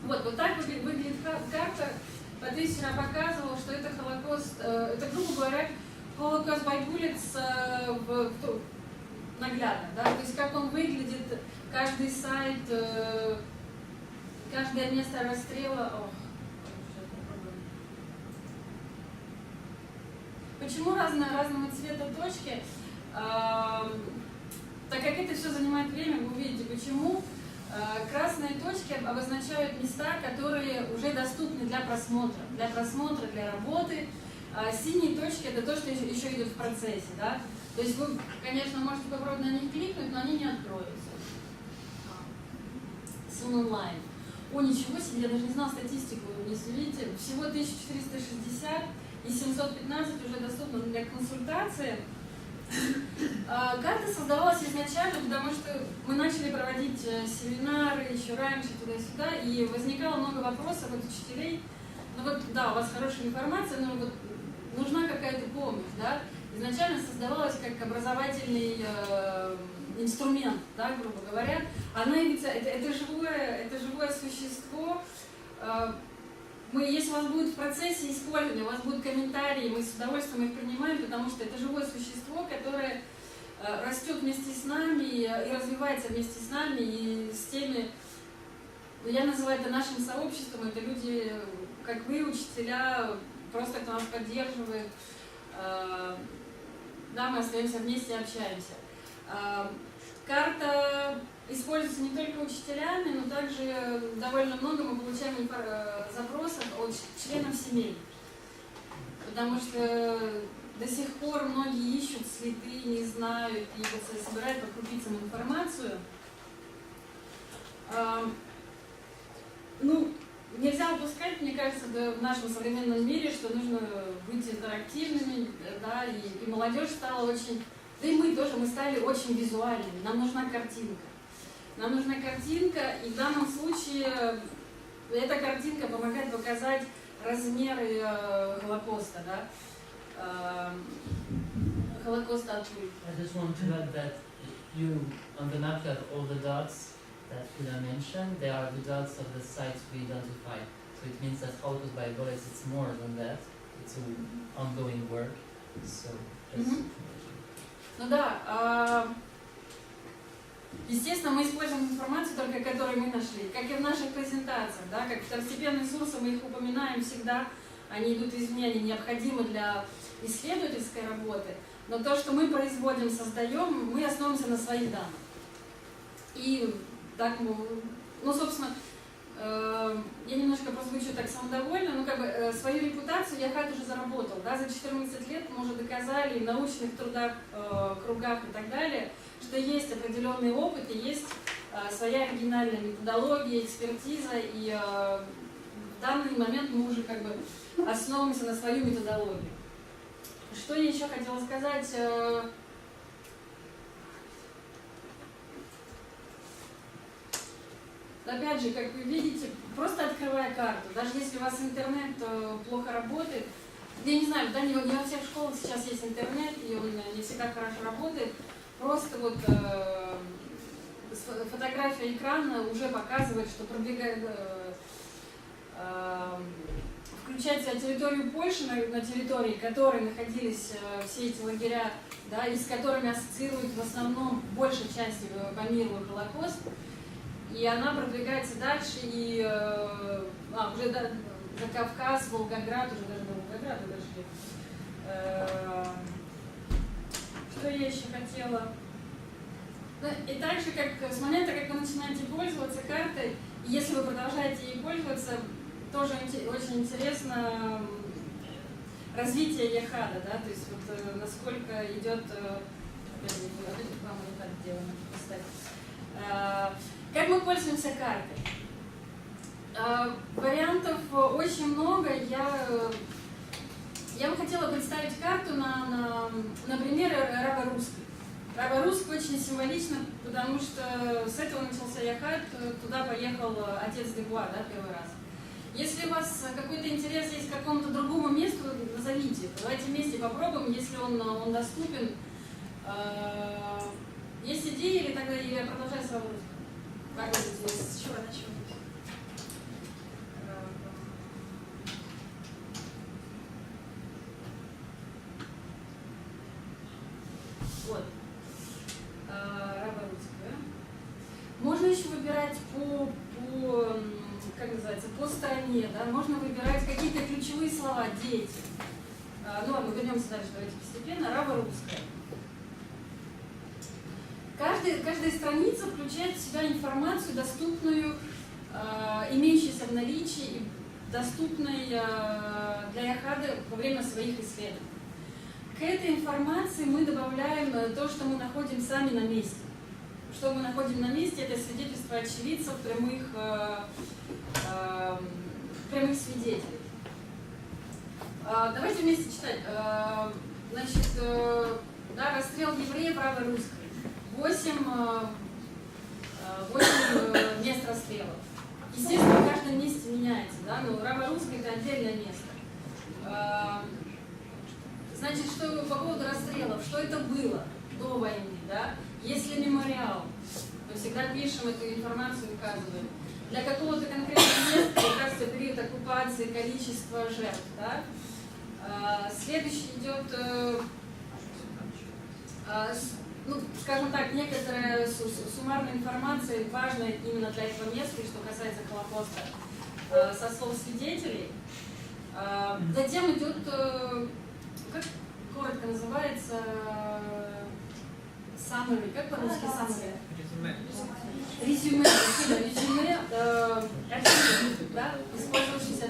Вот так выглядит карта. Патрис вчера показывал, что это Голокост, это, грубо говоря, Голокост by bullets наглядно, да? То есть как он выглядит, каждый сайт, каждое место расстрела. Почему разного цвета точки? Так как это все занимает время, вы увидите, почему. Красные точки обозначают места, которые уже доступны для просмотра, для работы. Синие точки — это то, что еще идет в процессе. Да? То есть вы, конечно, можете попробовать на них кликнуть, но они не откроются. Soon онлайн. О, ничего себе, я даже не знала статистику, если видите, всего 1460 и 715 уже доступно для консультации. Карта создавалась изначально, потому что мы начали проводить семинары еще раньше, туда-сюда, и возникало много вопросов от учителей. Ну вот, да, у вас хорошая информация, но вот нужна какая-то помощь, да. Изначально создавалась как образовательный инструмент, да, грубо говоря. Она это живое существо. Если у вас будет в процессе использования, у вас будут комментарии, мы с удовольствием их принимаем, потому что это живое существо, которое растет вместе с нами и развивается вместе с нами, и с теми, я называю это нашим сообществом, это люди, как вы, учителя, просто кто нас поддерживает. Да, мы остаемся вместе, общаемся. Карта используется не только учителями, но также довольно много мы получаем запросов от членов семей. Потому что до сих пор многие ищут следы, не знают, и вот собирают по крупицам информацию. опускать, мне кажется, в нашем современном мире, что нужно быть интерактивными, да, и молодежь стала очень, да и мы тоже, мы стали очень визуальными, нам нужна картинка. Нам нужна картинка, и в данном случае эта картинка помогает показать размеры Голокоста, да, Голокоста Ткума. I just want to add that you, on the map, you have all the dots that Una mentioned. They are the dots of the sites we identified. So it means that Holocaust by bullets, it's more than that. It's an ongoing work. So just Ну да, естественно, мы используем информацию только, которую мы нашли, как и в наших презентациях, да, как второстепенные ресурсы, мы их упоминаем всегда, они идут извне, они необходимы для исследовательской работы, но то, что мы производим, создаем, мы основываемся на своих данных. И так, ну, собственно, я немножко прозвучу так самодовольно, но как бы свою репутацию Яхад уже заработал, да, за 14 лет мы уже доказали в научных трудах, кругах и так далее, что есть определенный опыт и есть своя оригинальная методология, экспертиза, и в данный момент мы уже как бы основываемся на свою методологию. Что я еще хотела сказать? Опять же, как вы видите, просто открывая карту, даже если у вас интернет плохо работает, я не знаю, да, не во всех школах сейчас есть интернет, и он не всегда хорошо работает, просто вот фотография экрана уже показывает, что включать территорию Польши, на территории которой находились все эти лагеря, да, и с которыми ассоциируют в основном большей части по миру Голокост, и она продвигается дальше, и уже за Кавказ, Волгоград, уже даже до Волгограда дошли. Что я еще хотела? И также, как с момента, как вы начинаете пользоваться картой, и если вы продолжаете ей пользоваться, тоже очень интересно развитие Яхада, да, то есть вот насколько идет, как мы пользуемся картой. Вариантов очень много. Я бы хотела представить карту на примере арабо-русской. Арабо-русской очень символично, потому что с этого начался Яхад, туда поехал отец Дебуа, да, первый раз. Если у вас какой-то интерес есть к какому-то другому месту, назовите. Давайте вместе попробуем, если он доступен. Есть идеи, или тогда я продолжаю с вами? С чего начнем? Вот. Арабо-русская. Можно еще выбирать как называется, по стране, да? Можно выбирать какие-то ключевые слова, дети. Ну ладно, вернемся дальше, давайте постепенно. Арабо-русская. Каждая страница включает в себя информацию, доступную, имеющуюся в наличии и доступной для Яхада во время своих исследований. К этой информации мы добавляем то, что мы находим сами на месте. Что мы находим на месте, это свидетельство очевидцев, прямых свидетелей. Давайте вместе читать. Значит, да, расстрел евреев арабо-русской. 8 мест расстрелов. Естественно, в каждом месте меняется, да, но арабо-русское это отдельное место. Значит, что по поводу расстрелов, что это было до войны, да? Есть ли мемориал? Мы всегда пишем эту информацию, указываем. Для какого-то конкретного места, как раз это период оккупации, количество жертв, да? Следующий идет, ну, скажем так, некоторая суммарная информация, важная именно для этого места, что касается Голокоста, со слов свидетелей. Затем идет, как коротко называется, summary, как по-русски summary? Резюме, архивы, да, использующиеся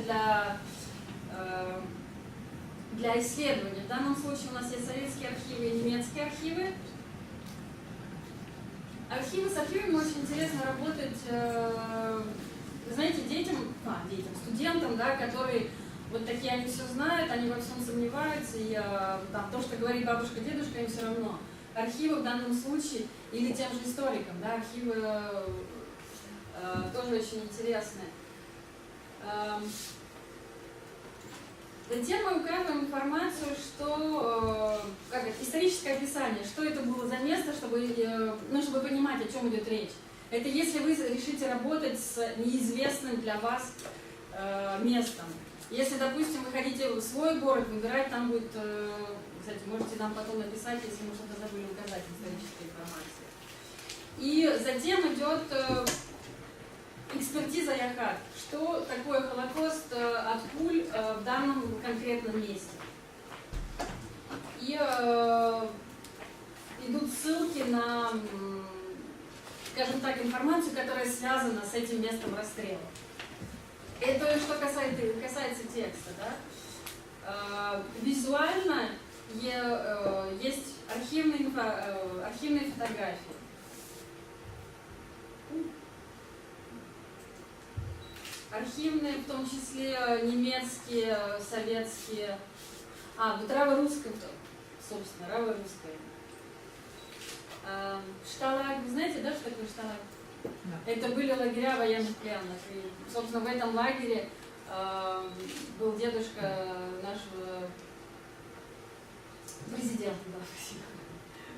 для исследования. В данном случае у нас есть советские архивы и немецкие архивы. С архивами очень интересно работать. Знаете, детям детям, студентам, да, которые вот такие, они все знают, они во всем сомневаются, и там, то, что говорит бабушка, дедушка, им все равно. Архивы в данном случае, или тем же историкам, да, архивы тоже очень интересные. Затем мы указываем информацию, что, как это, историческое описание, что это было за место, чтобы понимать, о чем идет речь. Это если вы решите работать с неизвестным для вас местом. Если, допустим, вы хотите в свой город выбирать, там будет, кстати, можете нам потом написать, если мы что-то забыли указать в исторической информации. И затем идет экспертиза Яхад. Что такое Голокост от куль в данном конкретном месте. И идут ссылки на, скажем так, информацию, которая связана с этим местом расстрела. Это что касается текста, да? Визуально есть архивные фотографии. Архивные, в том числе немецкие, советские, вот раво-русское, собственно, раво-русское. Шталаг, вы знаете, да, что такое шталаг? Да. Это были лагеря военных пленных. И, собственно, в этом лагере был дедушка нашего президента, да,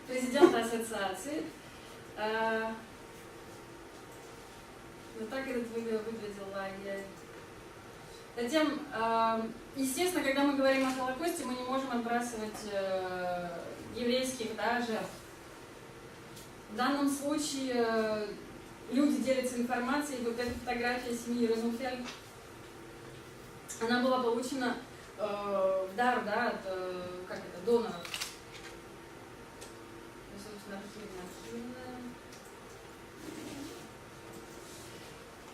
президента ассоциации. Вот так этот выглядел лагерь. Затем, естественно, когда мы говорим о Голокосте, мы не можем отбрасывать еврейских, да, жертв. В данном случае люди делятся информацией. Вот эта фотография семьи Розенфельд, она была получена в дар, да, от доноров. Собственно, архивная.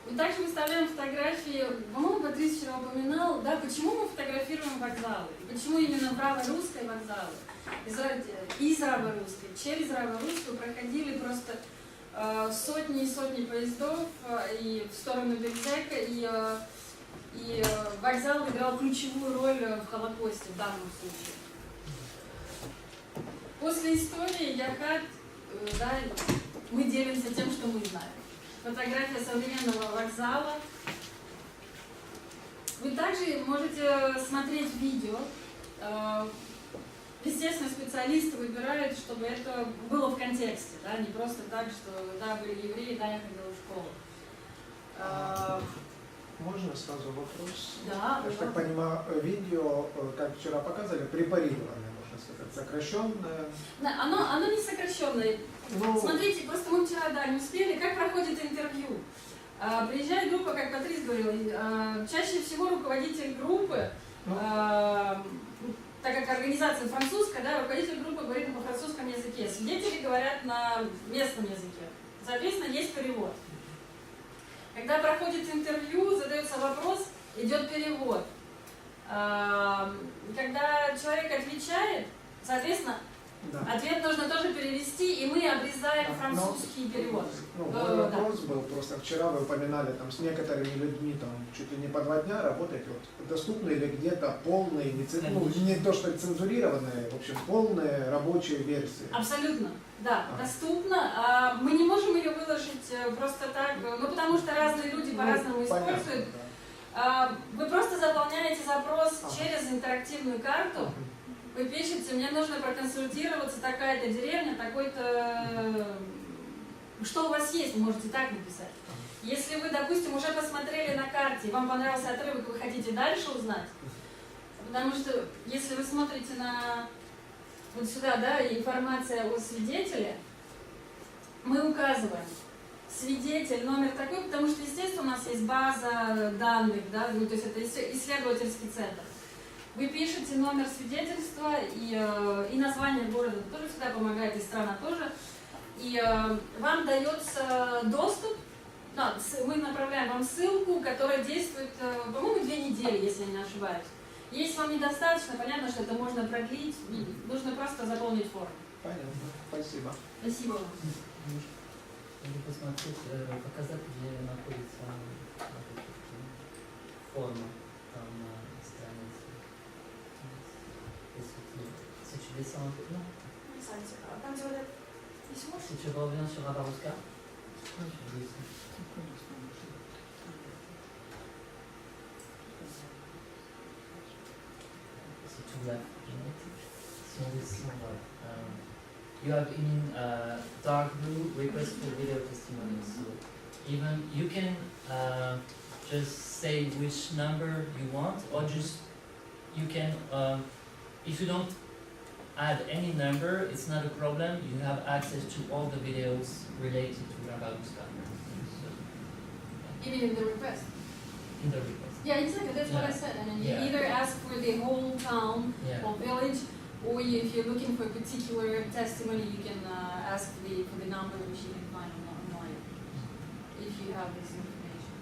Мы также выставляем фотографии, по-моему, Патрис вчера упоминал, да, почему мы фотографируем вокзалы, и почему именно в раво-русской вокзалы. Из раво-русской, через раво-русскую проходили просто сотни и сотни поездов и в сторону Бельзека, и вокзал играл ключевую роль в Голокосте в данном случае. После истории Яхад, да, мы делимся тем, что мы знаем. Фотография современного вокзала. Вы также можете смотреть видео. Естественно, специалисты выбирают, чтобы это было в контексте, да, не просто так, что да, были евреи, да, я ходила в школу. Можно сразу вопрос? Да. Я так понимаю, видео, как вчера показывали, препарированное, можно сказать, сокращенное. Да, оно не сокращенное. Ну, смотрите, просто мы вчера, да, не успели, как проходит интервью. Приезжает группа, как Патрис говорил, чаще всего руководитель группы, так как организация французская, да, руководитель группы говорит на французском языке, свидетели говорят на местном языке. Соответственно, есть перевод. Когда проходит интервью, задается вопрос, идет перевод. Когда человек отвечает, соответственно, да, ответ нужно тоже перевести, и мы обрезаем французский перевод. Мой вопрос был, просто вчера вы упоминали, там, с некоторыми людьми там, чуть ли не по 2 дня работать, вот, доступны ли где-то полные, не то что цензурированные, в общем, полные рабочие версии? Абсолютно, да, доступно. Мы не можем ее выложить просто так, потому что разные люди по-разному используют. Вы просто заполняете запрос через интерактивную карту. Вы пишете, мне нужно проконсультироваться, такая-то деревня, такой-то... Что у вас есть, вы можете так написать. Если вы, допустим, уже посмотрели на карте, вам понравился отрывок, вы хотите дальше узнать, потому что если вы смотрите на вот сюда, да, информация о свидетеле, мы указываем свидетель, номер такой, потому что, естественно, у нас есть база данных, да, то есть это исследовательский центр. Вы пишете номер свидетельства и название города, тоже всегда помогает, и страна тоже. И вам дается доступ, да, мы направляем вам ссылку, которая действует, по-моему, 2 недели, если я не ошибаюсь. Если вам недостаточно, понятно, что это можно продлить, нужно просто заполнить форму. Понятно, спасибо. Спасибо. Можно посмотреть, показать, где находится. descends un peu. Non. Там, где вот это письмо. Si tu reviens sur Abarouska. Oui, je dis ça. Si tu ouvres si on descend, you have in dark blue request for video testimonies. So even you can just say which number you want, or just you can if you don't add any number, it's not a problem. You have access to all the videos related to Rabauska. So, Even in the request. in the request. Yeah, exactly. That's what I said. I mean, you Yeah. either ask for the whole town Yeah. or village, or if you're looking for a particular testimony, you can ask for the number which you can find online, if you have this information.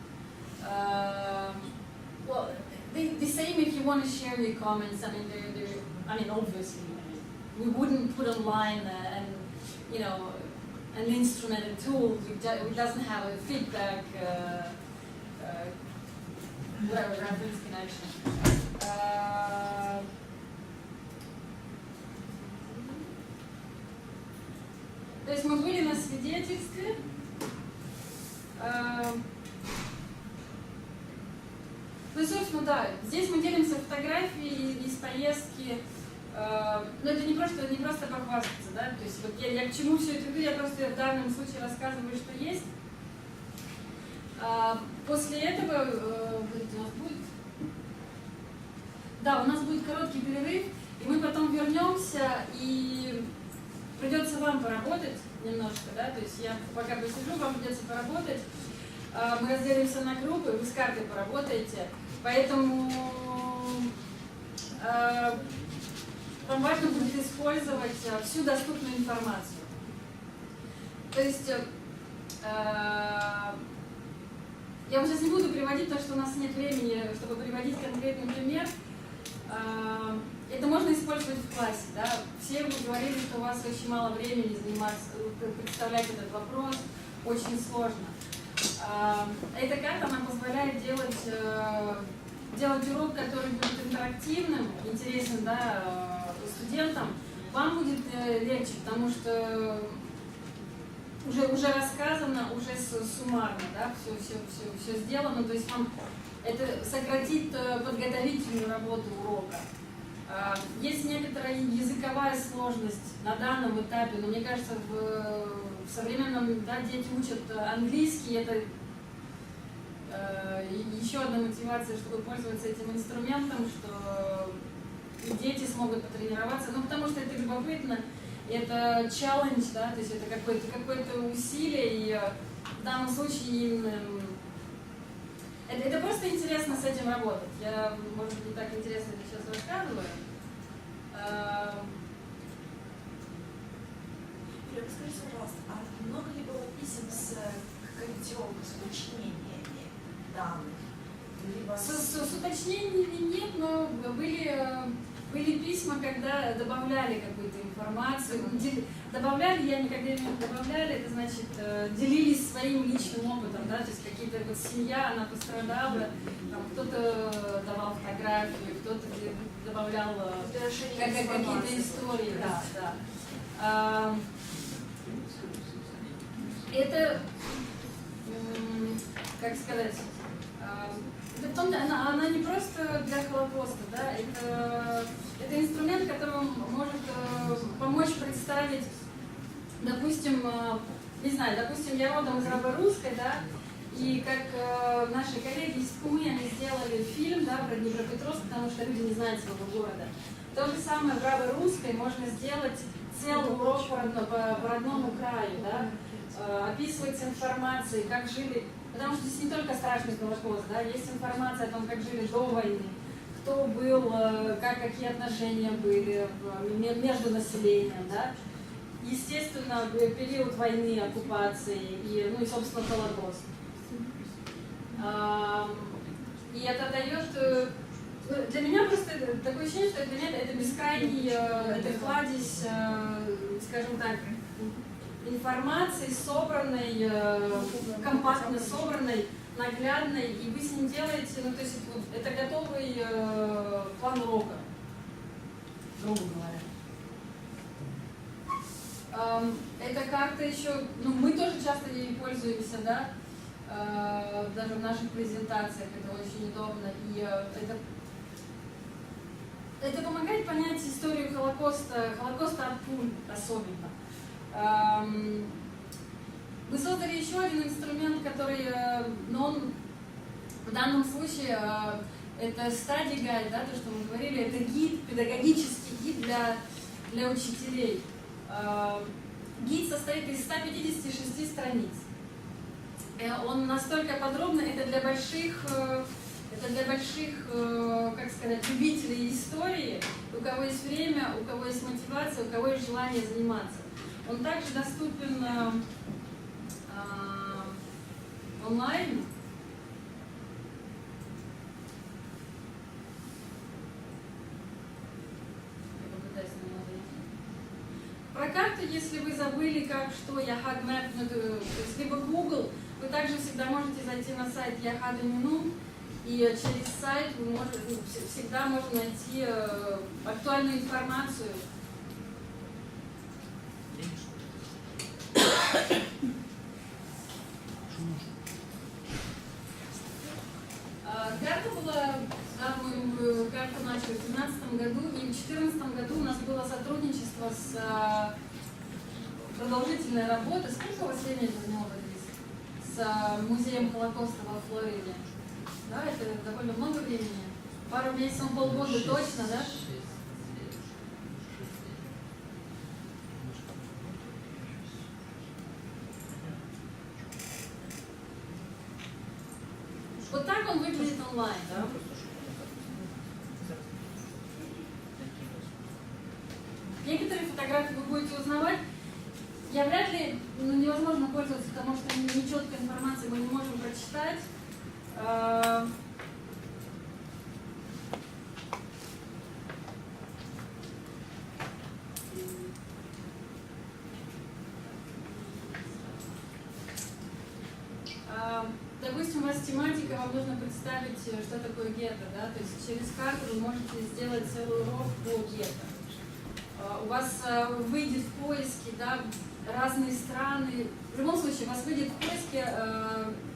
Well, the same if you want to share your comments. I mean, obviously, we wouldn't put online an instrument, a tool which doesn't have a feedback, whatever, reference connection. То есть мы были на свидетельстве. Ну, собственно, да, здесь мы делимся фотографией из поездки. Но это не просто похвастаться, да, то есть вот я к чему все это веду, я просто в данном случае рассказываю, что есть. После этого у нас будет короткий перерыв, и мы потом вернемся, и придется вам поработать немножко, да, то есть я пока посижу, вам придется поработать. Мы разделимся на группы, вы с картой поработаете, поэтому вам важно будет использовать всю доступную информацию. То есть я вам сейчас не буду приводить, потому что у нас нет времени, чтобы приводить конкретный пример. Это можно использовать в классе. Да? Все вы говорили, что у вас очень мало времени заниматься, представлять этот вопрос, очень сложно. Эта карта, она позволяет делать урок, который будет интерактивным, интересен, да, студентам. Вам будет легче, потому что уже рассказано, уже суммарно, да, все сделано, то есть вам это сократит подготовительную работу урока. Есть некоторая языковая сложность на данном этапе, но мне кажется, в современном, да, дети учат английский, это еще одна мотивация, чтобы пользоваться этим инструментом, что и дети смогут потренироваться, ну потому что это любопытно, это челлендж, да, то есть это какое-то усилие, и в данном случае им это просто интересно с этим работать. Я, может быть, не так интересно это сейчас рассказываю. Юля, скажите, пожалуйста, а много ли было писем с корректировкой, с уточнениями данных? Либо С уточнениями нет, но были письма, когда добавляли какую-то информацию. Добавляли, я никогда не добавляли, это значит делились своим личным опытом, да, то есть какие-то вот семья, она пострадала, там кто-то давал фотографии, кто-то добавлял какие-то истории, да. Это, как сказать, она не просто для Голокоста, да, это инструмент, который может помочь представить, допустим, не знаю, допустим, я родом из рабо-русской, да, и как наши коллеги из Ткумы, они сделали фильм, да, про Днепропетровск, потому что люди не знают своего города. То же самое в рабо-русской можно сделать целый урок по родному краю, да, описывать информацией, как жили. Потому что здесь не только страшный Голокост, да, есть информация о том, как жили до войны, кто был, какие отношения были между населением, да. Естественно, период войны, оккупации и, ну и, собственно, Голокост. И это дает, для меня просто такое ощущение, что для меня это бескрайний, это кладезь, скажем так, информации, собранной, компактно собранной, наглядной, и вы с ним делаете, ну то есть вот, это готовый план урока, грубо говоря. Эта карта еще, ну, мы тоже часто ей пользуемся, да, даже в наших презентациях, это очень удобно, и это помогает понять историю Голокоста от куль особенно. Мы создали еще один инструмент, который, но он в данном случае это study guide, да, то, что мы говорили, это гид, педагогический гид для учителей. Гид состоит из 156 страниц. Он настолько подробный, это для больших, как сказать, любителей истории, у кого есть время, у кого есть мотивация, у кого есть желание заниматься. Он также доступен онлайн. Про карту, если вы забыли, как что, Яхад Мэп, ну, то есть либо Google, вы также всегда можете зайти на сайт Яхад и Унум, и через сайт вы всегда можно найти актуальную информацию. Карта была, да, мы карту начали в 2012 году, и в 2014 году у нас было сотрудничество с продолжительной работой. Сколько у вас времени заняло с музеем Голокоста во Флориде? Да, это довольно много времени. Пару месяцев, полгода точно, да? Вот так он выглядит онлайн, да? Некоторые фотографии вы будете узнавать. Я вряд ли, ну, невозможно пользоваться, потому что нечеткой информации мы не можем прочитать. Допустим, у вас тематика, вам нужно представить, что такое гетто, да? То есть через карту вы можете сделать целый урок по гетто. У вас выйдет в поиске, да, разные страны. В любом случае, у вас выйдет в поиске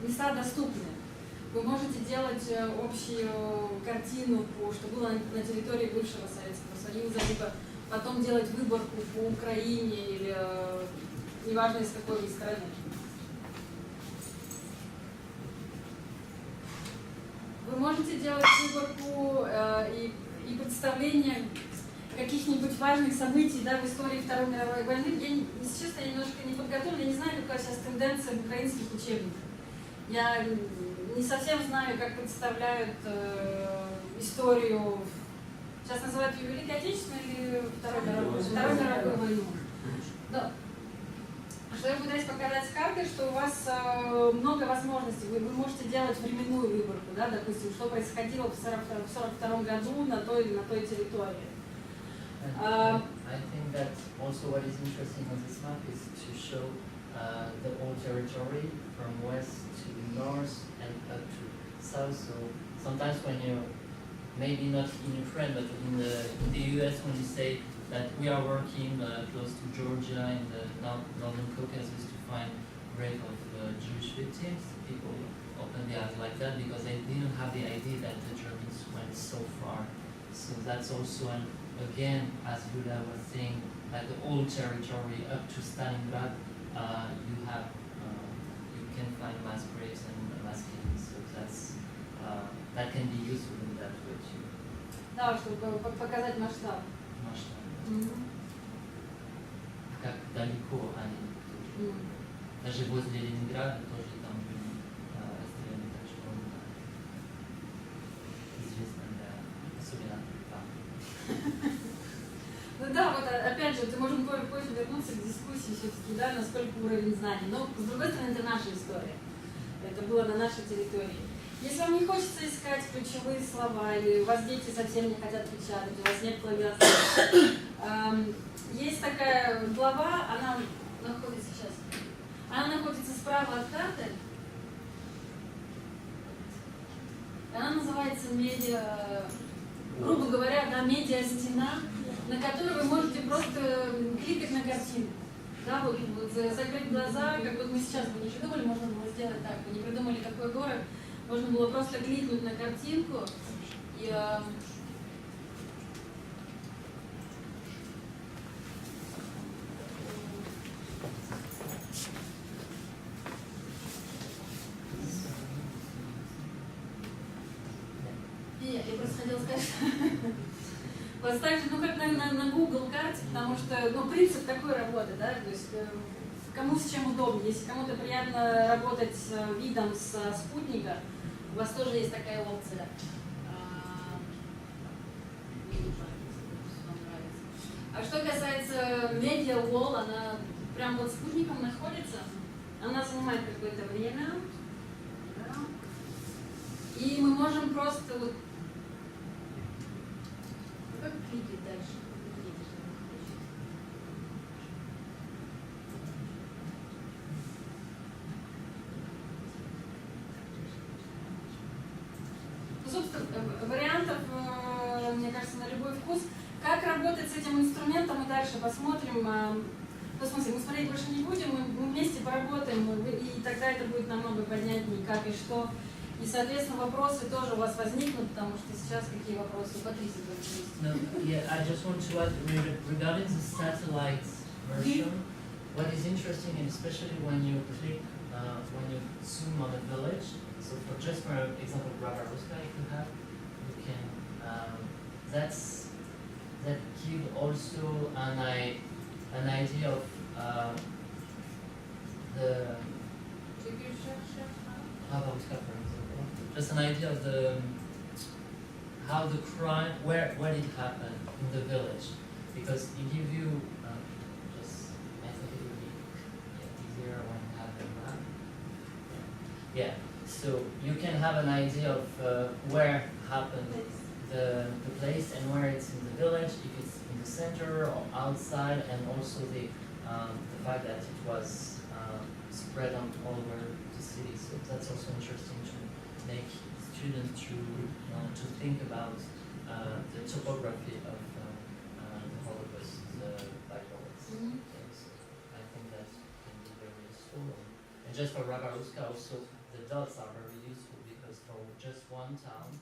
места доступные. Вы можете делать общую картину, что было на территории бывшего Советского Союза, либо потом делать выборку по Украине или неважно из какой вы страны. Вы можете делать выборку и представление каких-нибудь важных событий, да, в истории Второй мировой войны. Если честно, я немножко не подготовлена, я не знаю, какая сейчас тенденция в украинских учебниках. Я не совсем знаю, как представляют историю, сейчас называют ее Великой Отечественной или Второй мировой войну. Да. Что я пытаюсь показать с картой, что у вас много возможностей. Вы можете делать временную выборку, да, допустим, что происходило в 1942 году на той территории. I think that also what is interesting on this map is to show the whole territory from west to north and up to south. So sometimes when you're maybe not in Ukraine but in the US, when you say that we are working close to Georgia in the northern Caucasus to find grave of Jewish victims, people openly act like that because they didn't have the idea that the Germans went so far. So that's also again, as Yulia was saying, like the whole territory up to Stalingrad, you can find mass graves and mass killings. So that can be useful in that way too. Да, чтобы показать масштаб. Как далеко они. Даже возле Ленинграда тоже там были расстреляны, так что известно особенно там. Ну да, вот опять же, ты можем позже вернуться к дискуссии все-таки, да, насколько уровень знаний. Но с другой стороны, это наша история. Это было на нашей территории. Если вам не хочется искать ключевые слова, или у вас дети совсем не хотят печатать, у вас нет клавиатуры, есть такая глава, она находится справа от карты. Она называется медиа, грубо говоря, да, медиа-стена, на которой вы можете просто кликать на картинку. Да, вот закрыть глаза, как вот мы сейчас бы не придумали, можно было сделать так. Мы не придумали такой город, можно было просто кликнуть на картинку и я просто хотела сказать, вот так же, ну как на Google карте, потому что, ну, принцип такой работы, да, то есть кому с чем удобнее. Если кому-то приятно работать с видом со спутника, у вас тоже есть такая опция. А что касается медиа wall, она прям вот спутником находится, она занимает какое-то время, и мы можем просто вот как кликать дальше. Собственно, вариантов, мне кажется, на любой вкус. Как работать с этим инструментом, мы дальше посмотрим. Ну, в смысле, мы смотреть больше не будем, мы вместе поработаем, и тогда это будет намного понятнее, как и что. И, соответственно, вопросы тоже у вас возникнут, потому что сейчас какие вопросы? Патриция, no, yeah, I just want to add, regarding the satellite version, what is interesting, and especially when you click, when you zoom on a village, so just for example, Ragaruska, if you have, you can, that gives also an idea of the Ragaruska, for example, just an idea of the how the crime, where it happened in the village, because it gives you just, I think it would be easier when you have the map. Yeah, so you can have an idea of where happened the place and where it's in the village, if it's in the center or outside, and also the fact that it was spread on all over the city. So that's also interesting to make students to think about the topography of the Holocaust by bullets. Okay, so I think that can be very useful. And just for Ragaruska also, the dots are very useful because for just one town,